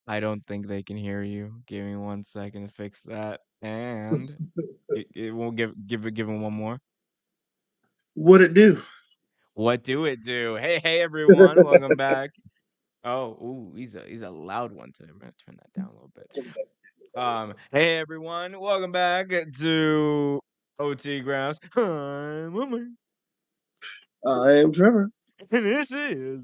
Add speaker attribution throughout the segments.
Speaker 1: I don't think they can hear you. Give me 1 second to fix that, and it won't give him one more.
Speaker 2: What it do?
Speaker 1: What do it do? Hey everyone, welcome back. Oh, ooh, he's a loud one today. I'm gonna turn that down a little bit. Hey everyone, welcome back to OT Graps. I'm Wilmer.
Speaker 2: I am Trevor.
Speaker 1: And this is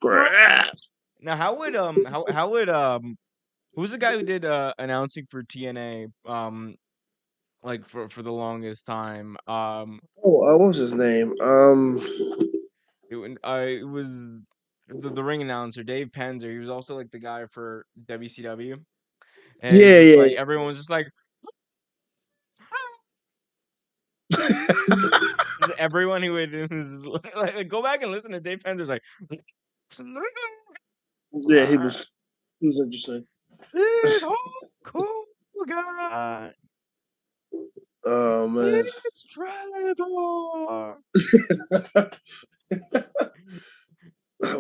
Speaker 2: Graps.
Speaker 1: Now how would who's the guy who did announcing for TNA like for the longest time?
Speaker 2: What was his name?
Speaker 1: It was the ring announcer, Dave Penzer. He was also like the guy for WCW. And
Speaker 2: Yeah,
Speaker 1: just
Speaker 2: yeah.
Speaker 1: like everyone was just like everyone who would like, go back and listen to Dave Penzer's like
Speaker 2: Yeah, he was interesting.
Speaker 1: this whole cool guy.
Speaker 2: Oh man.
Speaker 1: It's Trevor.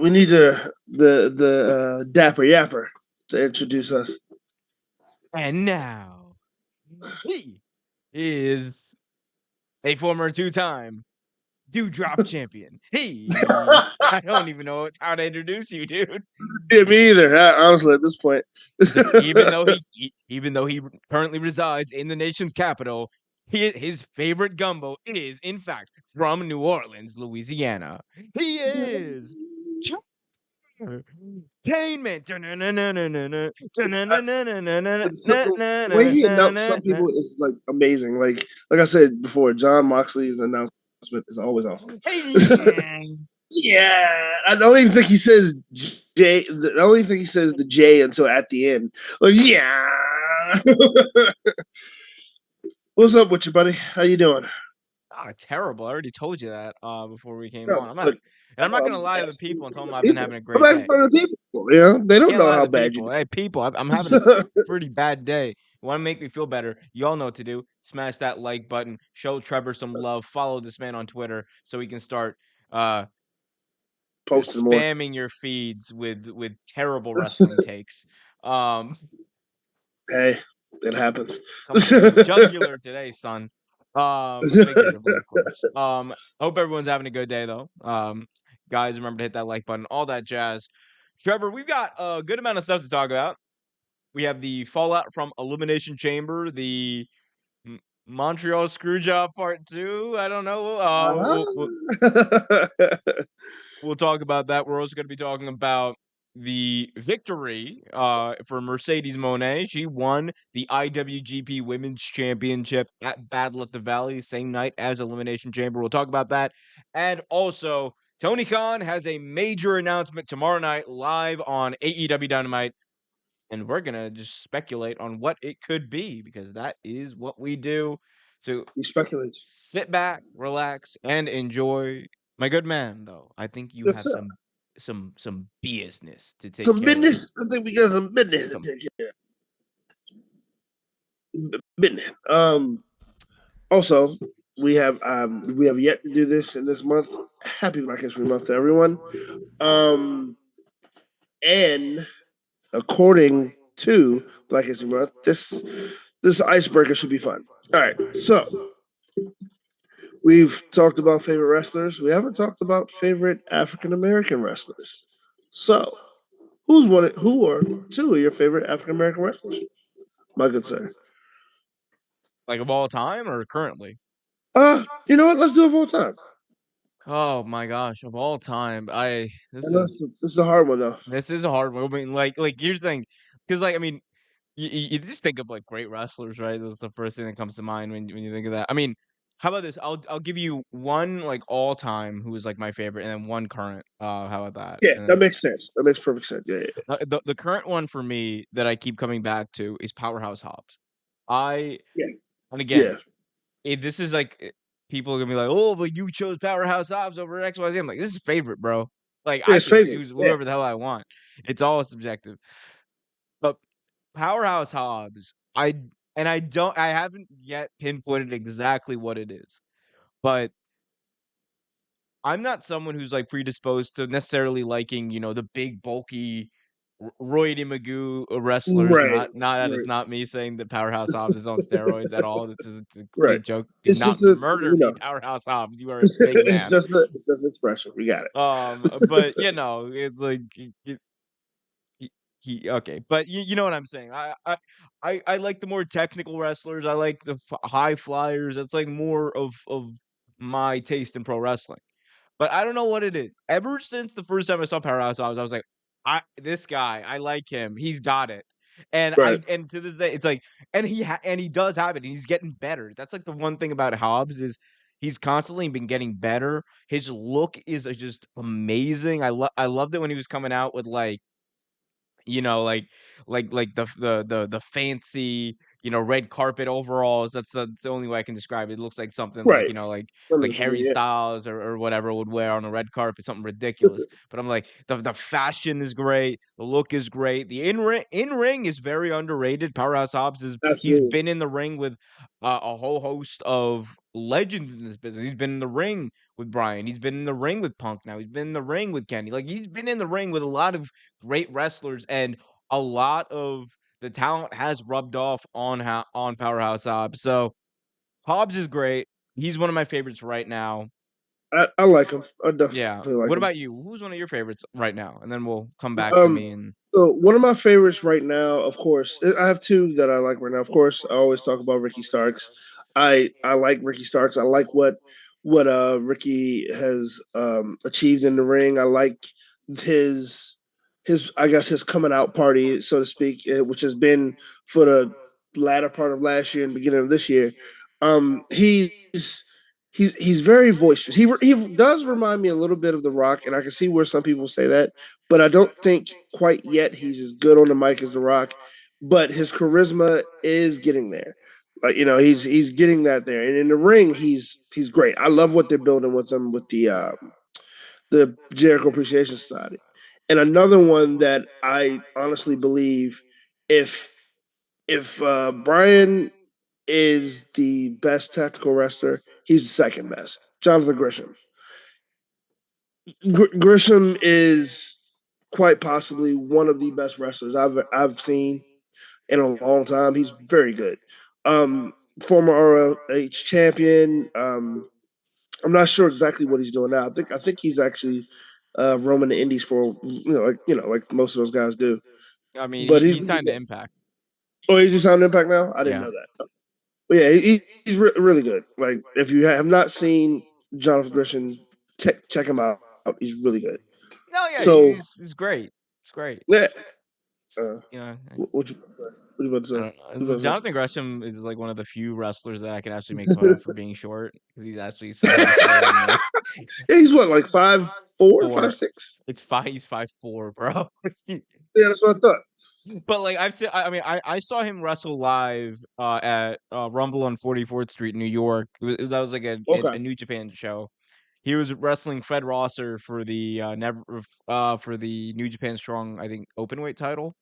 Speaker 2: We need the Dapper Yapper to introduce us.
Speaker 1: And now he is a former 2-time Dewdrop champion. I don't even know how to introduce you, dude.
Speaker 2: Yeah, me either. Honestly, at this point,
Speaker 1: even though he currently resides in the nation's capital, his favorite gumbo is in fact from New Orleans, Louisiana. He is Entertainment.
Speaker 2: the way he announced some people is like amazing. Like I said before, John Moxley's announcement is always awesome. Yeah, I don't even think he says J. I don't even think he says the J until at the end. Like, yeah. What's up with you, buddy? How you doing?
Speaker 1: Terrible. I already told you that before we came
Speaker 2: No,
Speaker 1: on. I'm not gonna lie to the people and tell them I've been having a great
Speaker 2: I'm
Speaker 1: day.
Speaker 2: asking the people. You know, they don't
Speaker 1: Can't
Speaker 2: know
Speaker 1: lie
Speaker 2: how
Speaker 1: to
Speaker 2: bad
Speaker 1: people.
Speaker 2: you.
Speaker 1: Hey, people, I'm having a pretty bad day. You want to make me feel better? You all know what to do. Smash that like button. Show Trevor some love. Follow this man on Twitter so he can start
Speaker 2: Posting more.
Speaker 1: spamming your feeds with terrible wrestling takes.
Speaker 2: Hey, it happens.
Speaker 1: Jugular today, son. Figuratively, of course. Hope everyone's having a good day though. Guys, remember to hit that like button, all that jazz. Trevor, we've got a good amount of stuff to talk about. We have the fallout from Elimination Chamber, the Montreal Screwjob Part 2. I don't know. We'll talk about that. We're also going to be talking about the victory for Mercedes Moné. She won the IWGP Women's Championship at Battle at the Valley, same night as Elimination Chamber. We'll talk about that. And also, Tony Khan has a major announcement tomorrow night live on AEW Dynamite. And we're going to just speculate on what it could be because that is what we do. So
Speaker 2: We speculate.
Speaker 1: sit back, relax, and enjoy. My good man, though, I think you
Speaker 2: Yes,
Speaker 1: have
Speaker 2: sir.
Speaker 1: some business to take
Speaker 2: Some
Speaker 1: care of.
Speaker 2: business. I think we got some business to
Speaker 1: Some
Speaker 2: take care of. Business. Also, we have yet to do this in this month. Happy Black History Month to everyone. And according to Black History Month, this icebreaker should be fun. All right, so we've talked about favorite wrestlers. We haven't talked about favorite African American wrestlers. So, who are two of your favorite African American wrestlers? My good sir.
Speaker 1: like of all time or currently?
Speaker 2: You know what? Let's do it all time.
Speaker 1: Oh my gosh, of all time, I
Speaker 2: I know this is a hard one though.
Speaker 1: this is a hard one. I mean, like here's the thing, because like I mean, you just think of like great wrestlers, right? That's the first thing that comes to mind when you think of that. I mean, how about this? I'll give you one like all time who is like my favorite, and then one current. How about that?
Speaker 2: Yeah,
Speaker 1: And
Speaker 2: that
Speaker 1: then
Speaker 2: makes sense. That makes perfect sense. Yeah, yeah,
Speaker 1: the current one for me that I keep coming back to is Powerhouse Hobbs. I
Speaker 2: yeah,
Speaker 1: and again,
Speaker 2: yeah.
Speaker 1: this is like people are gonna be like, oh, but you chose Powerhouse Hobbs over XYZ. I'm like, this is favorite, bro. Like
Speaker 2: Yeah,
Speaker 1: I
Speaker 2: his
Speaker 1: can
Speaker 2: favorite.
Speaker 1: choose
Speaker 2: Yeah,
Speaker 1: whoever the hell I want. It's all subjective. But Powerhouse Hobbs, I haven't yet pinpointed exactly what it is, but I'm not someone who's like predisposed to necessarily liking, the big bulky Roydy Magoo wrestlers.
Speaker 2: right,
Speaker 1: Not that it's
Speaker 2: right,
Speaker 1: not me saying that Powerhouse Hobbs is on steroids at all. It's a
Speaker 2: right.
Speaker 1: complete joke. Do
Speaker 2: It's
Speaker 1: not
Speaker 2: just a
Speaker 1: murder
Speaker 2: you
Speaker 1: me,
Speaker 2: know,
Speaker 1: Powerhouse Hobbs. You are a big
Speaker 2: it's
Speaker 1: man.
Speaker 2: just an expression. We got it.
Speaker 1: But it's like okay, but you know what I'm saying. I like the more technical wrestlers. I like the high flyers. That's like more of my taste in pro wrestling. But I don't know what it is. Ever since the first time I saw Powerhouse Hobbs, I was like, I this guy, I like him. He's got it.
Speaker 2: Right.
Speaker 1: And to this day, it's like, and he does have it. And he's getting better. That's like the one thing about Hobbs is he's constantly been getting better. His look is just amazing. I loved it when he was coming out with like like the fancy, red carpet overalls. That's the only way I can describe it. It looks like something like,
Speaker 2: Right.
Speaker 1: like Harry
Speaker 2: Yeah.
Speaker 1: Styles or whatever would wear on a red carpet, something ridiculous. But I'm like, the fashion is great, the look is great, the in ring is very underrated. Powerhouse Hobbs he's
Speaker 2: Absolutely.
Speaker 1: been in the ring with a whole host of legends in this business. He's been in the ring with Brian. He's been in the ring with Punk now. He's been in the ring with Kenny. Like he's been in the ring with a lot of great wrestlers, and a lot of the talent has rubbed off on Powerhouse Hobbs. So Hobbs is great. He's one of my favorites right now.
Speaker 2: I like him. I
Speaker 1: Yeah.
Speaker 2: definitely like
Speaker 1: What
Speaker 2: him.
Speaker 1: about you? Who's one of your favorites right now? And then we'll come back to
Speaker 2: Um,
Speaker 1: me and
Speaker 2: so one of my favorites right now, of course, I have two that I like right now. Of course, I always talk about Ricky Starks. I like Ricky Starks. I like what Ricky has achieved in the ring. I like his I guess his coming out party, so to speak, which has been for the latter part of last year and beginning of this year. He's very boisterous. He does remind me a little bit of The Rock, and I can see where some people say that, but I don't think quite yet he's as good on the mic as The Rock. But his charisma is getting there. Like he's getting that there, and in the ring, he's great. I love what they're building with him with the Jericho Appreciation Society. And another one that I honestly believe if Brian is the best tactical wrestler, he's the second best. Jonathan Grisham. Grisham is quite possibly one of the best wrestlers I've seen in a long time. He's very good. Former ROH champion. I'm not sure exactly what he's doing now. I think he's actually roaming the Indies for like most of those guys do.
Speaker 1: I mean
Speaker 2: But he's
Speaker 1: he
Speaker 2: really
Speaker 1: signed to
Speaker 2: good.
Speaker 1: Impact.
Speaker 2: Oh, is he Sound Impact now? I didn't
Speaker 1: Yeah.
Speaker 2: know that. But yeah, he's really good. Like if you have not seen Jonathan Grisham, check him out. He's really good.
Speaker 1: No, yeah,
Speaker 2: So
Speaker 1: he's great. It's great.
Speaker 2: Yeah. Uh,
Speaker 1: You know,
Speaker 2: what you about to say? What you about to
Speaker 1: I
Speaker 2: say?
Speaker 1: don't
Speaker 2: What you
Speaker 1: know.
Speaker 2: about to say?
Speaker 1: Jonathan Gresham is like one of the few wrestlers that I can actually make fun of for being short because he's actually somehow shorter than me.
Speaker 2: Yeah, he's what, like 5'4",
Speaker 1: Four.
Speaker 2: 5'6"?
Speaker 1: It's five. He's 5'4", bro.
Speaker 2: Yeah, that's what I thought.
Speaker 1: But like I've seen, I mean, I saw him wrestle live at Rumble on 44th Street, New York. That was like a
Speaker 2: Okay.
Speaker 1: New Japan show. He was wrestling Fred Rosser for the never for the New Japan Strong, I think, openweight title.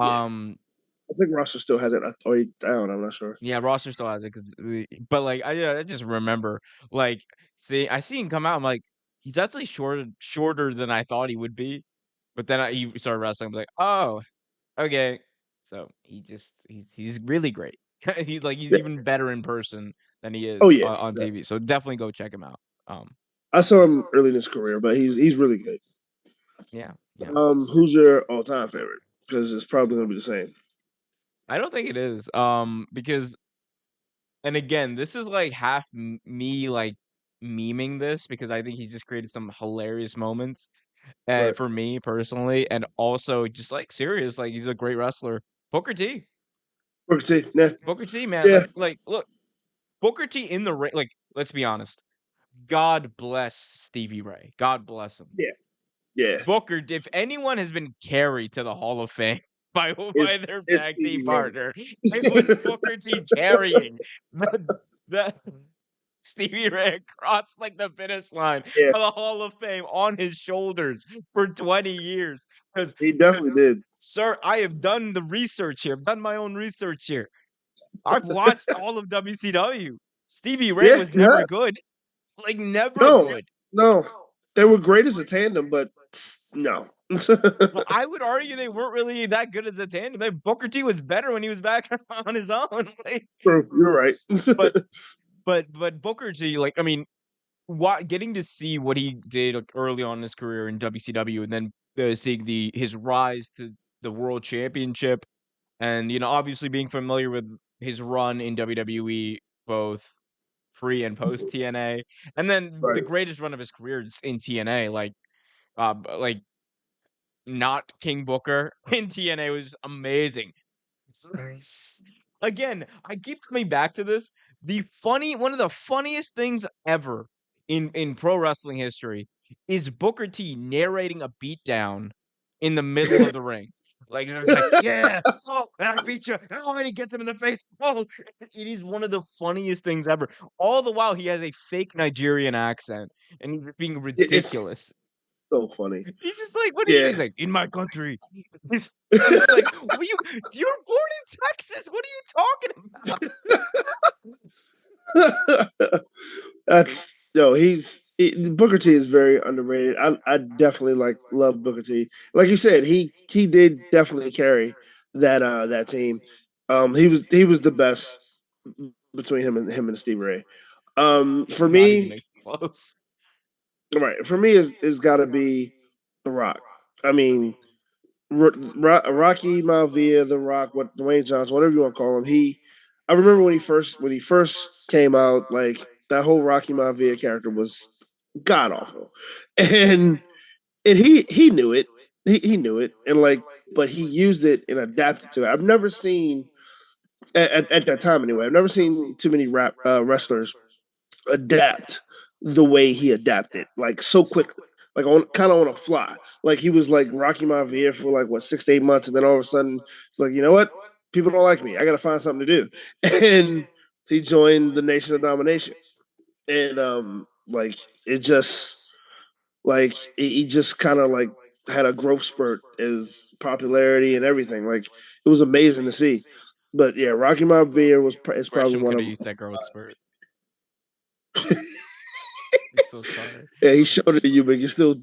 Speaker 2: Yeah.
Speaker 1: Um,
Speaker 2: I think Russell still has it. Oh, he down. I'm not sure.
Speaker 1: yeah, Rosser still has it but like I just remember like I see him come out. I'm like, he's actually shorter than I thought he would be. But then he started wrestling. I'm like, oh, okay. So he's really great. He's
Speaker 2: Yeah.
Speaker 1: even better in person than he
Speaker 2: Oh
Speaker 1: is
Speaker 2: yeah.
Speaker 1: on TV. So definitely go check him out.
Speaker 2: I saw
Speaker 1: He's
Speaker 2: him early in his career, but he's really good.
Speaker 1: yeah, yeah.
Speaker 2: Who's your all time favorite? Because it's probably gonna be the same.
Speaker 1: I don't think it is. Because and again, this is like half me like memeing this because I think he's just created some hilarious moments
Speaker 2: Right.
Speaker 1: for me personally, and also just like serious, like he's a great wrestler. Booker T,
Speaker 2: Booker T. Yeah.
Speaker 1: Booker T, man,
Speaker 2: Yeah.
Speaker 1: like look, Booker T in the ring. Like, let's be honest. God bless Stevie Ray. God bless him.
Speaker 2: Yeah. Yeah.
Speaker 1: Booker, if anyone has been carried to the Hall of Fame by
Speaker 2: It's
Speaker 1: their
Speaker 2: it's
Speaker 1: tag team
Speaker 2: Stevie Ray.
Speaker 1: partner, it was Booker T carrying the Stevie Ray across like the finish line
Speaker 2: Yeah.
Speaker 1: of the Hall of Fame on his shoulders for 20 years. Because,
Speaker 2: He definitely did.
Speaker 1: sir, I have done the research here. I've done my own research here. I've watched all of WCW. Stevie Ray
Speaker 2: Yeah.
Speaker 1: was never
Speaker 2: Yeah.
Speaker 1: good. Like, never
Speaker 2: No.
Speaker 1: good.
Speaker 2: No. They were great as a tandem, but no.
Speaker 1: Well, I would argue they weren't really that good as a tandem. Like, Booker T was better when he was back on his own. Like,
Speaker 2: True. You're right.
Speaker 1: but but Booker T, like, I mean, getting to see what he did like, early on in his career in WCW, and then seeing his rise to the World Championship, and obviously being familiar with his run in WWE, both pre and post TNA, and then the
Speaker 2: Right.
Speaker 1: greatest run of his career is in TNA, like not King Booker in TNA was amazing. Again, I keep coming back to this. One of the funniest things ever in pro wrestling history is Booker T narrating a beatdown in the middle of the ring. Like it's like, yeah, oh, and I beat you. Oh, and he gets him in the face. Oh, it is one of the funniest things ever. All the while, he has a fake Nigerian accent, and he's just being
Speaker 2: It's
Speaker 1: ridiculous.
Speaker 2: so funny.
Speaker 1: He's just like, what is he?
Speaker 2: Yeah.
Speaker 1: He's like, in my country. I'm just like, you're born in Texas. What are you talking about?
Speaker 2: That's no. Booker T is very underrated. I definitely love Booker T. Like you said, he did definitely carry that team. He was the best between him and Steve Ray. For
Speaker 1: Not even
Speaker 2: me,
Speaker 1: close.
Speaker 2: right. For me is got to be The Rock. I mean, Rocky Maivia, The Rock, what Dwayne Johnson, whatever you want to call him. I remember when he first came out, like that whole Rocky Maivia character was god awful, and he knew it. He knew it, and but he used it and adapted to it. I've never seen at that time anyway. I've never seen too many wrestlers adapt the way he adapted, like so quickly, like on kind of on a fly. Like he was like Rocky Maivia for like what 6 to 8 months, and then all of a sudden, it's like, you know what? People don't like me. I got to find something to do, and he joined the Nation of Domination, and like it just like he just kind of like had a growth spurt as popularity and everything. Like it was amazing to see. But yeah, Rocky Maivia is probably
Speaker 1: Gresham
Speaker 2: one
Speaker 1: could
Speaker 2: of
Speaker 1: have used that growth spurt. I'm so sorry.
Speaker 2: yeah, he showed it to you, but you still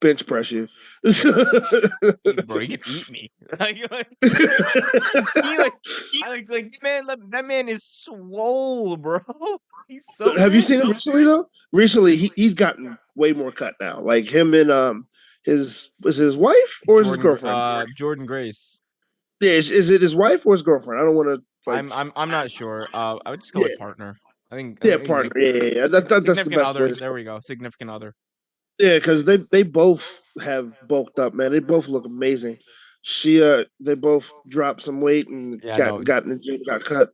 Speaker 2: bench press you.
Speaker 1: Bro, he could eat me. You see, that man is swole, bro. He's so
Speaker 2: Have you
Speaker 1: big.
Speaker 2: seen him recently though? Recently, he's gotten way more cut now. Like him and his wife or is his girlfriend?
Speaker 1: Jordan Grace.
Speaker 2: Yeah, is it his wife or his girlfriend? I don't want to like.
Speaker 1: I'm not sure. I would just go
Speaker 2: Yeah,
Speaker 1: with partner. I think
Speaker 2: yeah, partner. Yeah, yeah, yeah. That's the
Speaker 1: significant
Speaker 2: best way
Speaker 1: other.
Speaker 2: to
Speaker 1: There
Speaker 2: say
Speaker 1: we go. Significant other.
Speaker 2: Yeah, because they both have bulked up, man. They both look amazing. They both dropped some weight and
Speaker 1: Yeah, no,
Speaker 2: got in the gym, got cut.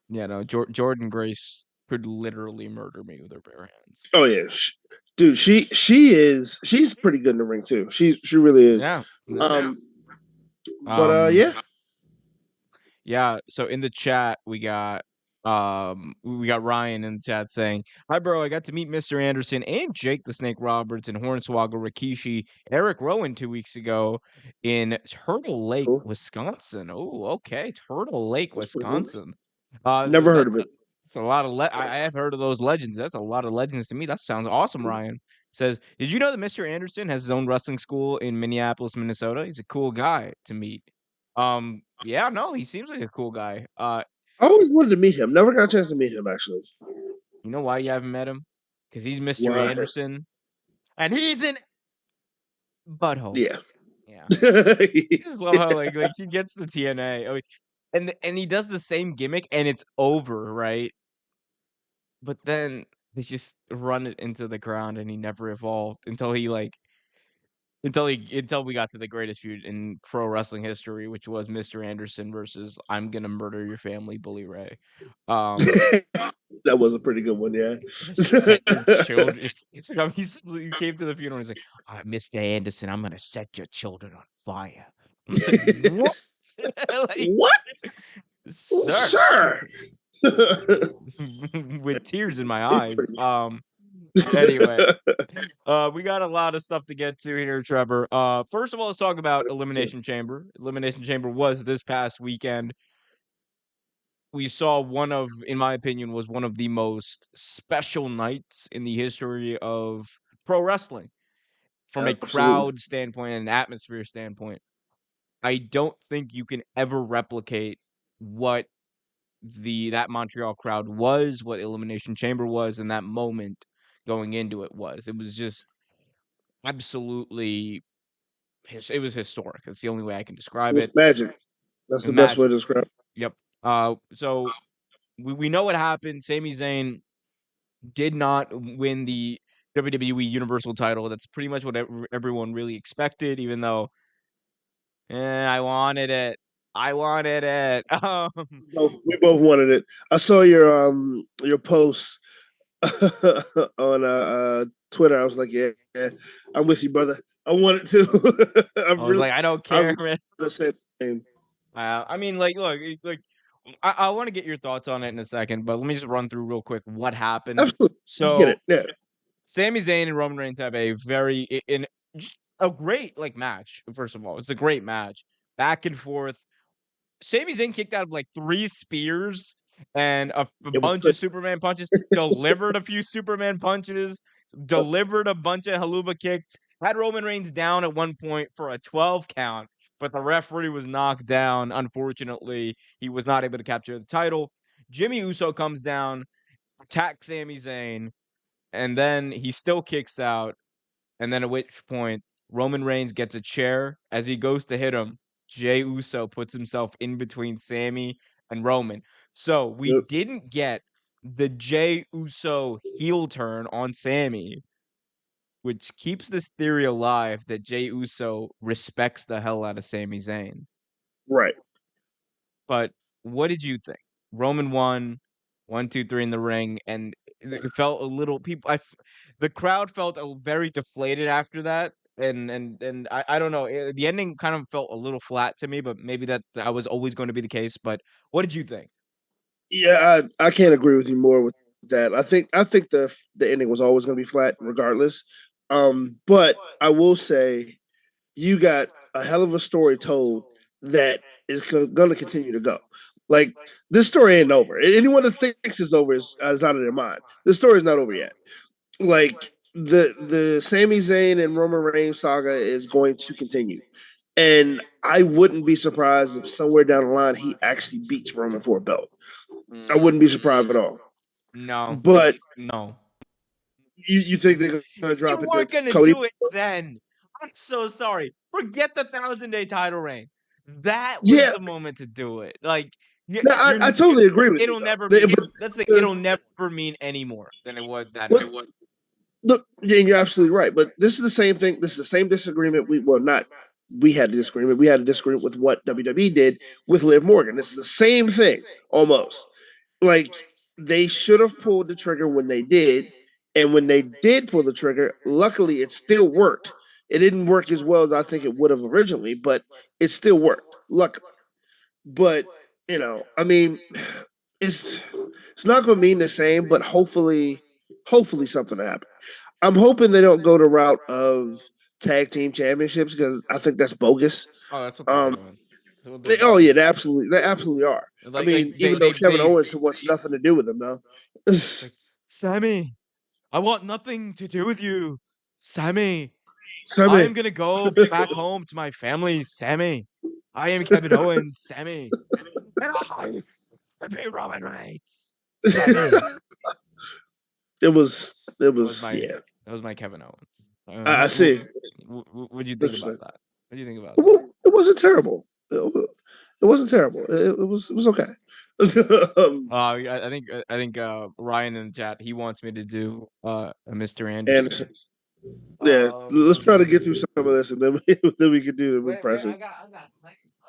Speaker 1: yeah, no. Jordan Grace could literally murder me with her bare hands.
Speaker 2: Oh yeah, dude, she's pretty good in the ring too. She really is.
Speaker 1: Yeah, yeah.
Speaker 2: Um, but
Speaker 1: Um,
Speaker 2: yeah,
Speaker 1: Yeah, so in the chat we got Ryan in the chat saying, "Hi bro, I got to meet Mr. Anderson and Jake the Snake Roberts and Hornswoggle Rikishi, Eric Rowan 2 weeks ago in Turtle Lake,
Speaker 2: cool.
Speaker 1: Wisconsin." Oh, okay, Turtle Lake,
Speaker 2: That's pretty cool.
Speaker 1: Wisconsin.
Speaker 2: Never heard of it.
Speaker 1: That's a lot of I have heard of those legends. That's a lot of legends to me. That sounds awesome, Ryan. Says, "Did you know that Mr. Anderson has his own wrestling school in Minneapolis, Minnesota? He's a cool guy to meet." Yeah, no, he seems like a cool guy.
Speaker 2: I always wanted to meet him. Never got a chance to meet him actually.
Speaker 1: You know why you haven't met him? Because he's Mr.
Speaker 2: Why?
Speaker 1: Anderson, and he's an butthole.
Speaker 2: Yeah.
Speaker 1: Yeah, I just love how like he gets the TNA, and he does the same gimmick, and it's over, right? But then they just run it into the ground, and he never evolved until we got to the greatest feud in pro wrestling history, which was Mr. Anderson versus I'm gonna murder your family, Bully Ray. Um,
Speaker 2: That was a pretty good one, yeah.
Speaker 1: gonna set your children. It's like he came to the funeral. And he's like, Mr. Anderson, I'm gonna set your children on fire. I'm just like, what? Like,
Speaker 2: What?
Speaker 1: sir,
Speaker 2: Sure.
Speaker 1: with tears in my
Speaker 2: It's
Speaker 1: eyes.
Speaker 2: pretty
Speaker 1: Anyway, we got a lot of stuff to get to here, Trevor. First of all, let's talk about Elimination Chamber. Elimination Chamber was this past weekend. We saw in my opinion, was one of the most special nights in the history of pro wrestling from a
Speaker 2: Absolutely.
Speaker 1: crowd standpoint and an atmosphere standpoint. I don't think you can ever replicate what that Montreal crowd was, what Elimination Chamber was, and that moment going into it was. It was just absolutely it was historic. That's the only way I can
Speaker 2: It
Speaker 1: describe
Speaker 2: was
Speaker 1: it.
Speaker 2: magic. That's the best way
Speaker 1: Magic.
Speaker 2: to describe it.
Speaker 1: Yep. So we know what happened. Sami Zayn did not win the WWE Universal title. That's pretty much what everyone really expected, even though I wanted it. I wanted it.
Speaker 2: We both wanted it. I saw your post on Twitter. I was like, yeah, I'm with you, brother. I want it too.
Speaker 1: I was like, I don't
Speaker 2: I
Speaker 1: care,
Speaker 2: really
Speaker 1: man.
Speaker 2: the same thing.
Speaker 1: I mean, like, look, I want to get your thoughts on it in a second, but let me just run through real quick what happened.
Speaker 2: Absolutely. Let's get
Speaker 1: So,
Speaker 2: it. Yeah.
Speaker 1: Sami Zayn and Roman Reigns have a just a great match. First of all, it's a great match, back and forth. Sami Zayn kicked out of like 3 spears and a
Speaker 2: It was
Speaker 1: bunch of Superman punches, delivered a few Superman punches, delivered a bunch of haluva kicks, had Roman Reigns down at one point for a 12 count, but the referee was knocked down. Unfortunately, he was not able to capture the title. Jimmy Uso comes down, attacks Sami Zayn, and then he still kicks out. And then at which point, Roman Reigns gets a chair. As he goes to hit him, Jey Uso puts himself in between Sami and Roman. So we
Speaker 2: Yep.
Speaker 1: didn't get the Jey Uso heel turn on Sami, which keeps this theory alive that Jey Uso respects the hell out of Sami Zayn.
Speaker 2: Right.
Speaker 1: But what did you think? Roman won 1, 2, 3 in the ring, and it felt a little the crowd felt very deflated after that, and I don't know. The ending kind of felt a little flat to me, but maybe that was always going to be the case. But what did you think?
Speaker 2: Yeah, I can't agree with you more with that. I think the ending was always going to be flat, regardless. But I will say you got a hell of a story told that is going to continue to go. Like this story ain't over. Anyone that thinks it's over is out of their mind. This story is not over yet. Like the Sami Zayn and Roman Reigns saga is going to continue. And I wouldn't be surprised if somewhere down the line he actually beats Roman for a belt. I
Speaker 1: Mm,
Speaker 2: wouldn't be surprised at all.
Speaker 1: no,
Speaker 2: But
Speaker 1: no.
Speaker 2: you think they're going to
Speaker 1: You
Speaker 2: drop it
Speaker 1: weren't
Speaker 2: to
Speaker 1: gonna
Speaker 2: Cody?
Speaker 1: do it then. I'm so sorry. Forget the 1,000-day title reign. That was
Speaker 2: Yeah,
Speaker 1: the moment to do it. Like,
Speaker 2: no, I totally agree with you.
Speaker 1: it'll never
Speaker 2: Though.
Speaker 1: mean.
Speaker 2: But
Speaker 1: That's the. It'll never mean any more than it was.
Speaker 2: what,
Speaker 1: It was.
Speaker 2: Look, yeah, you're absolutely right. But this is the same thing. This is the same disagreement. Not we had a disagreement. We had a disagreement with what WWE did with Liv Morgan. This is the same thing almost. Like they should have pulled the trigger when they did, and when they did pull the trigger, luckily it still worked. It didn't work as well as I think it would have originally, but it still worked. Luckily, but I mean, it's it's not going to mean the same, but hopefully something will happen. I'm hoping they don't go the route of tag team championships because I think that's bogus.
Speaker 1: Oh, that's what they're
Speaker 2: Um,
Speaker 1: doing. That's what they're
Speaker 2: oh
Speaker 1: doing.
Speaker 2: yeah, they absolutely are. I mean, even though Kevin Owens wants nothing to do with them, though.
Speaker 1: Like, Sammy, I want nothing to do with you, Sammy. I am
Speaker 2: Sammy,
Speaker 1: gonna go back home to my family, Sammy. I am Kevin Owens, Sammy. And I be Roman Reigns, Sammy.
Speaker 2: it
Speaker 1: That was
Speaker 2: was
Speaker 1: my
Speaker 2: yeah.
Speaker 1: that was my Kevin Owens.
Speaker 2: I see.
Speaker 1: What'd you think about
Speaker 2: Interesting.
Speaker 1: that? What do you think about that?
Speaker 2: It wasn't terrible. It wasn't terrible. It was okay.
Speaker 1: I think Ryan in the chat, he wants me to do a Mr.
Speaker 2: And
Speaker 1: Anderson.
Speaker 2: yeah,
Speaker 1: Um,
Speaker 2: let's try to get through some of this, and then then we can do the
Speaker 1: wait,
Speaker 2: impression.
Speaker 1: I can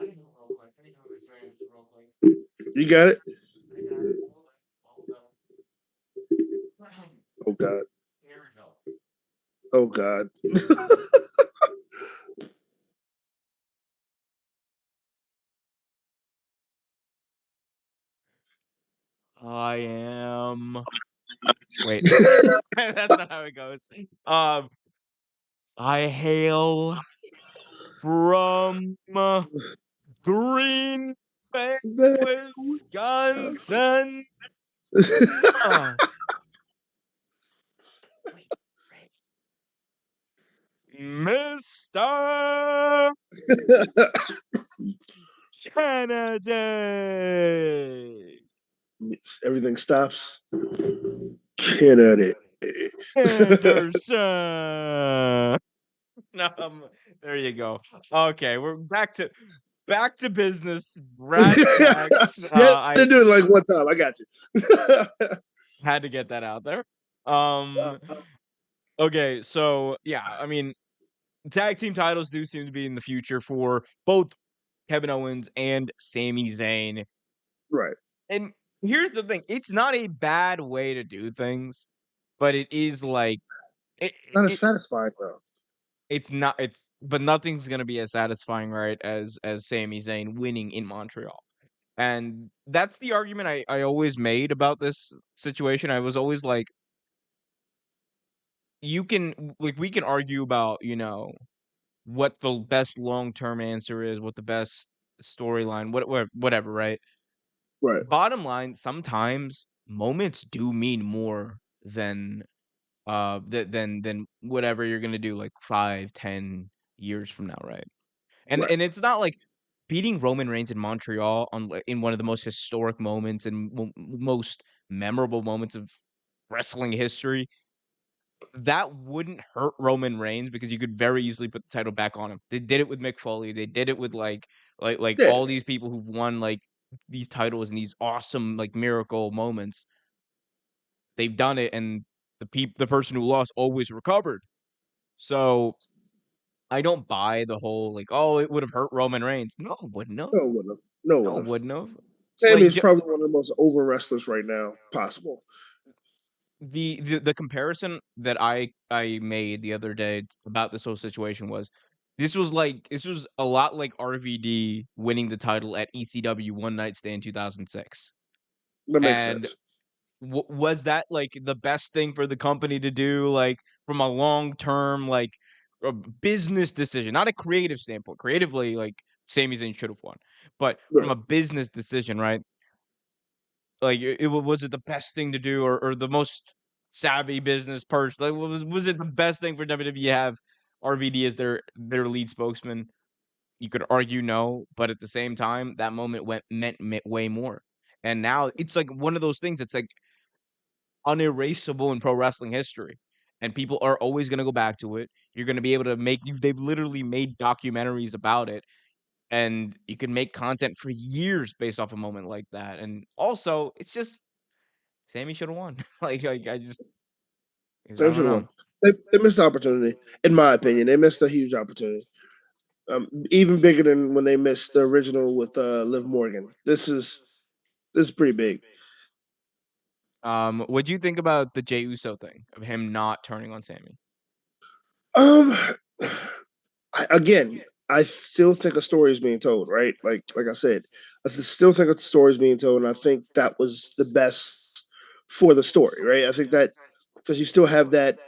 Speaker 1: do it real quick. I can do a Mr. Anderson real quick.
Speaker 2: You got it.
Speaker 1: I got it. Hold on.
Speaker 2: Oh God.
Speaker 1: Here we go.
Speaker 2: Oh God.
Speaker 1: I am. Wait, that's not how it goes. I hail from Green Bay, Wisconsin. Uh, Mr. Kennedy
Speaker 2: Everything stops. Kennedy.
Speaker 1: Anderson. No, there you go. Okay, we're back to business. Rat tax.
Speaker 2: Yeah, they
Speaker 1: I
Speaker 2: do it like one time. I got you.
Speaker 1: had to get that out there. Um. Okay, so yeah, I mean, tag team titles do seem to be in the future for both Kevin Owens and Sami Zayn.
Speaker 2: Right.
Speaker 1: And here's the thing, it's not a bad way to do things, but it is like it,
Speaker 2: Not as
Speaker 1: it
Speaker 2: satisfying though.
Speaker 1: it's not it's but nothing's gonna be as satisfying, right, as Sami Zayn winning in Montreal. And that's the argument I always made about this situation. I was always like, you can like we can argue about, what the best long-term answer is, what the best storyline, whatever, right?
Speaker 2: Right.
Speaker 1: Bottom line, sometimes moments do mean more than than whatever you're gonna do like 5, 10 years from now, right? And
Speaker 2: Right.
Speaker 1: and it's not like beating Roman Reigns in Montreal in one of the most historic moments and most memorable moments of wrestling history. That wouldn't hurt Roman Reigns because you could very easily put the title back on him. They did it with Mick Foley. They did it with like
Speaker 2: Yeah.
Speaker 1: all these people who've won like these titles and these awesome like miracle moments. They've done it, and the person who lost always recovered. So I don't buy the whole like, oh, it would have hurt Roman Reigns. No, it wouldn't have.
Speaker 2: No one. No
Speaker 1: No,
Speaker 2: one.
Speaker 1: it wouldn't have.
Speaker 2: Sammy
Speaker 1: Like
Speaker 2: is probably one of the most over wrestlers right now possible.
Speaker 1: the comparison that I made the other day about this whole situation was this was a lot like RVD winning the title at ECW One Night Stand 2006.
Speaker 2: That makes
Speaker 1: And
Speaker 2: sense.
Speaker 1: was that like the best thing for the company to do, like from a long term like a business decision, not a creative standpoint. Creatively, like Sami Zayn should have won, but from
Speaker 2: Right.
Speaker 1: a business decision, right? Like, was it the best thing to do, or the most savvy business person? Like, was it the best thing for WWE to have RVD as their lead spokesman? You could argue no, but at the same time, that moment meant way more. And now it's like one of those things. It's like unerasable in pro wrestling history, and people are always going to go back to it. You're going to be able to make you. They've literally made documentaries about it, and you can make content for years based off a moment like that. And also, it's just Sammy should have won. Like I just I
Speaker 2: Sami
Speaker 1: don't
Speaker 2: should have
Speaker 1: know.
Speaker 2: won. They missed the opportunity, in my opinion. They missed a huge opportunity. Even bigger than when they missed the original with Liv Morgan. This is pretty big.
Speaker 1: What'd you think about the Jey Uso thing of him not turning on Sammy?
Speaker 2: Um, I still think a story is being told, right? Like I said, still think a story is being told, and I think that was the best for the story, right? I think that because you still have that,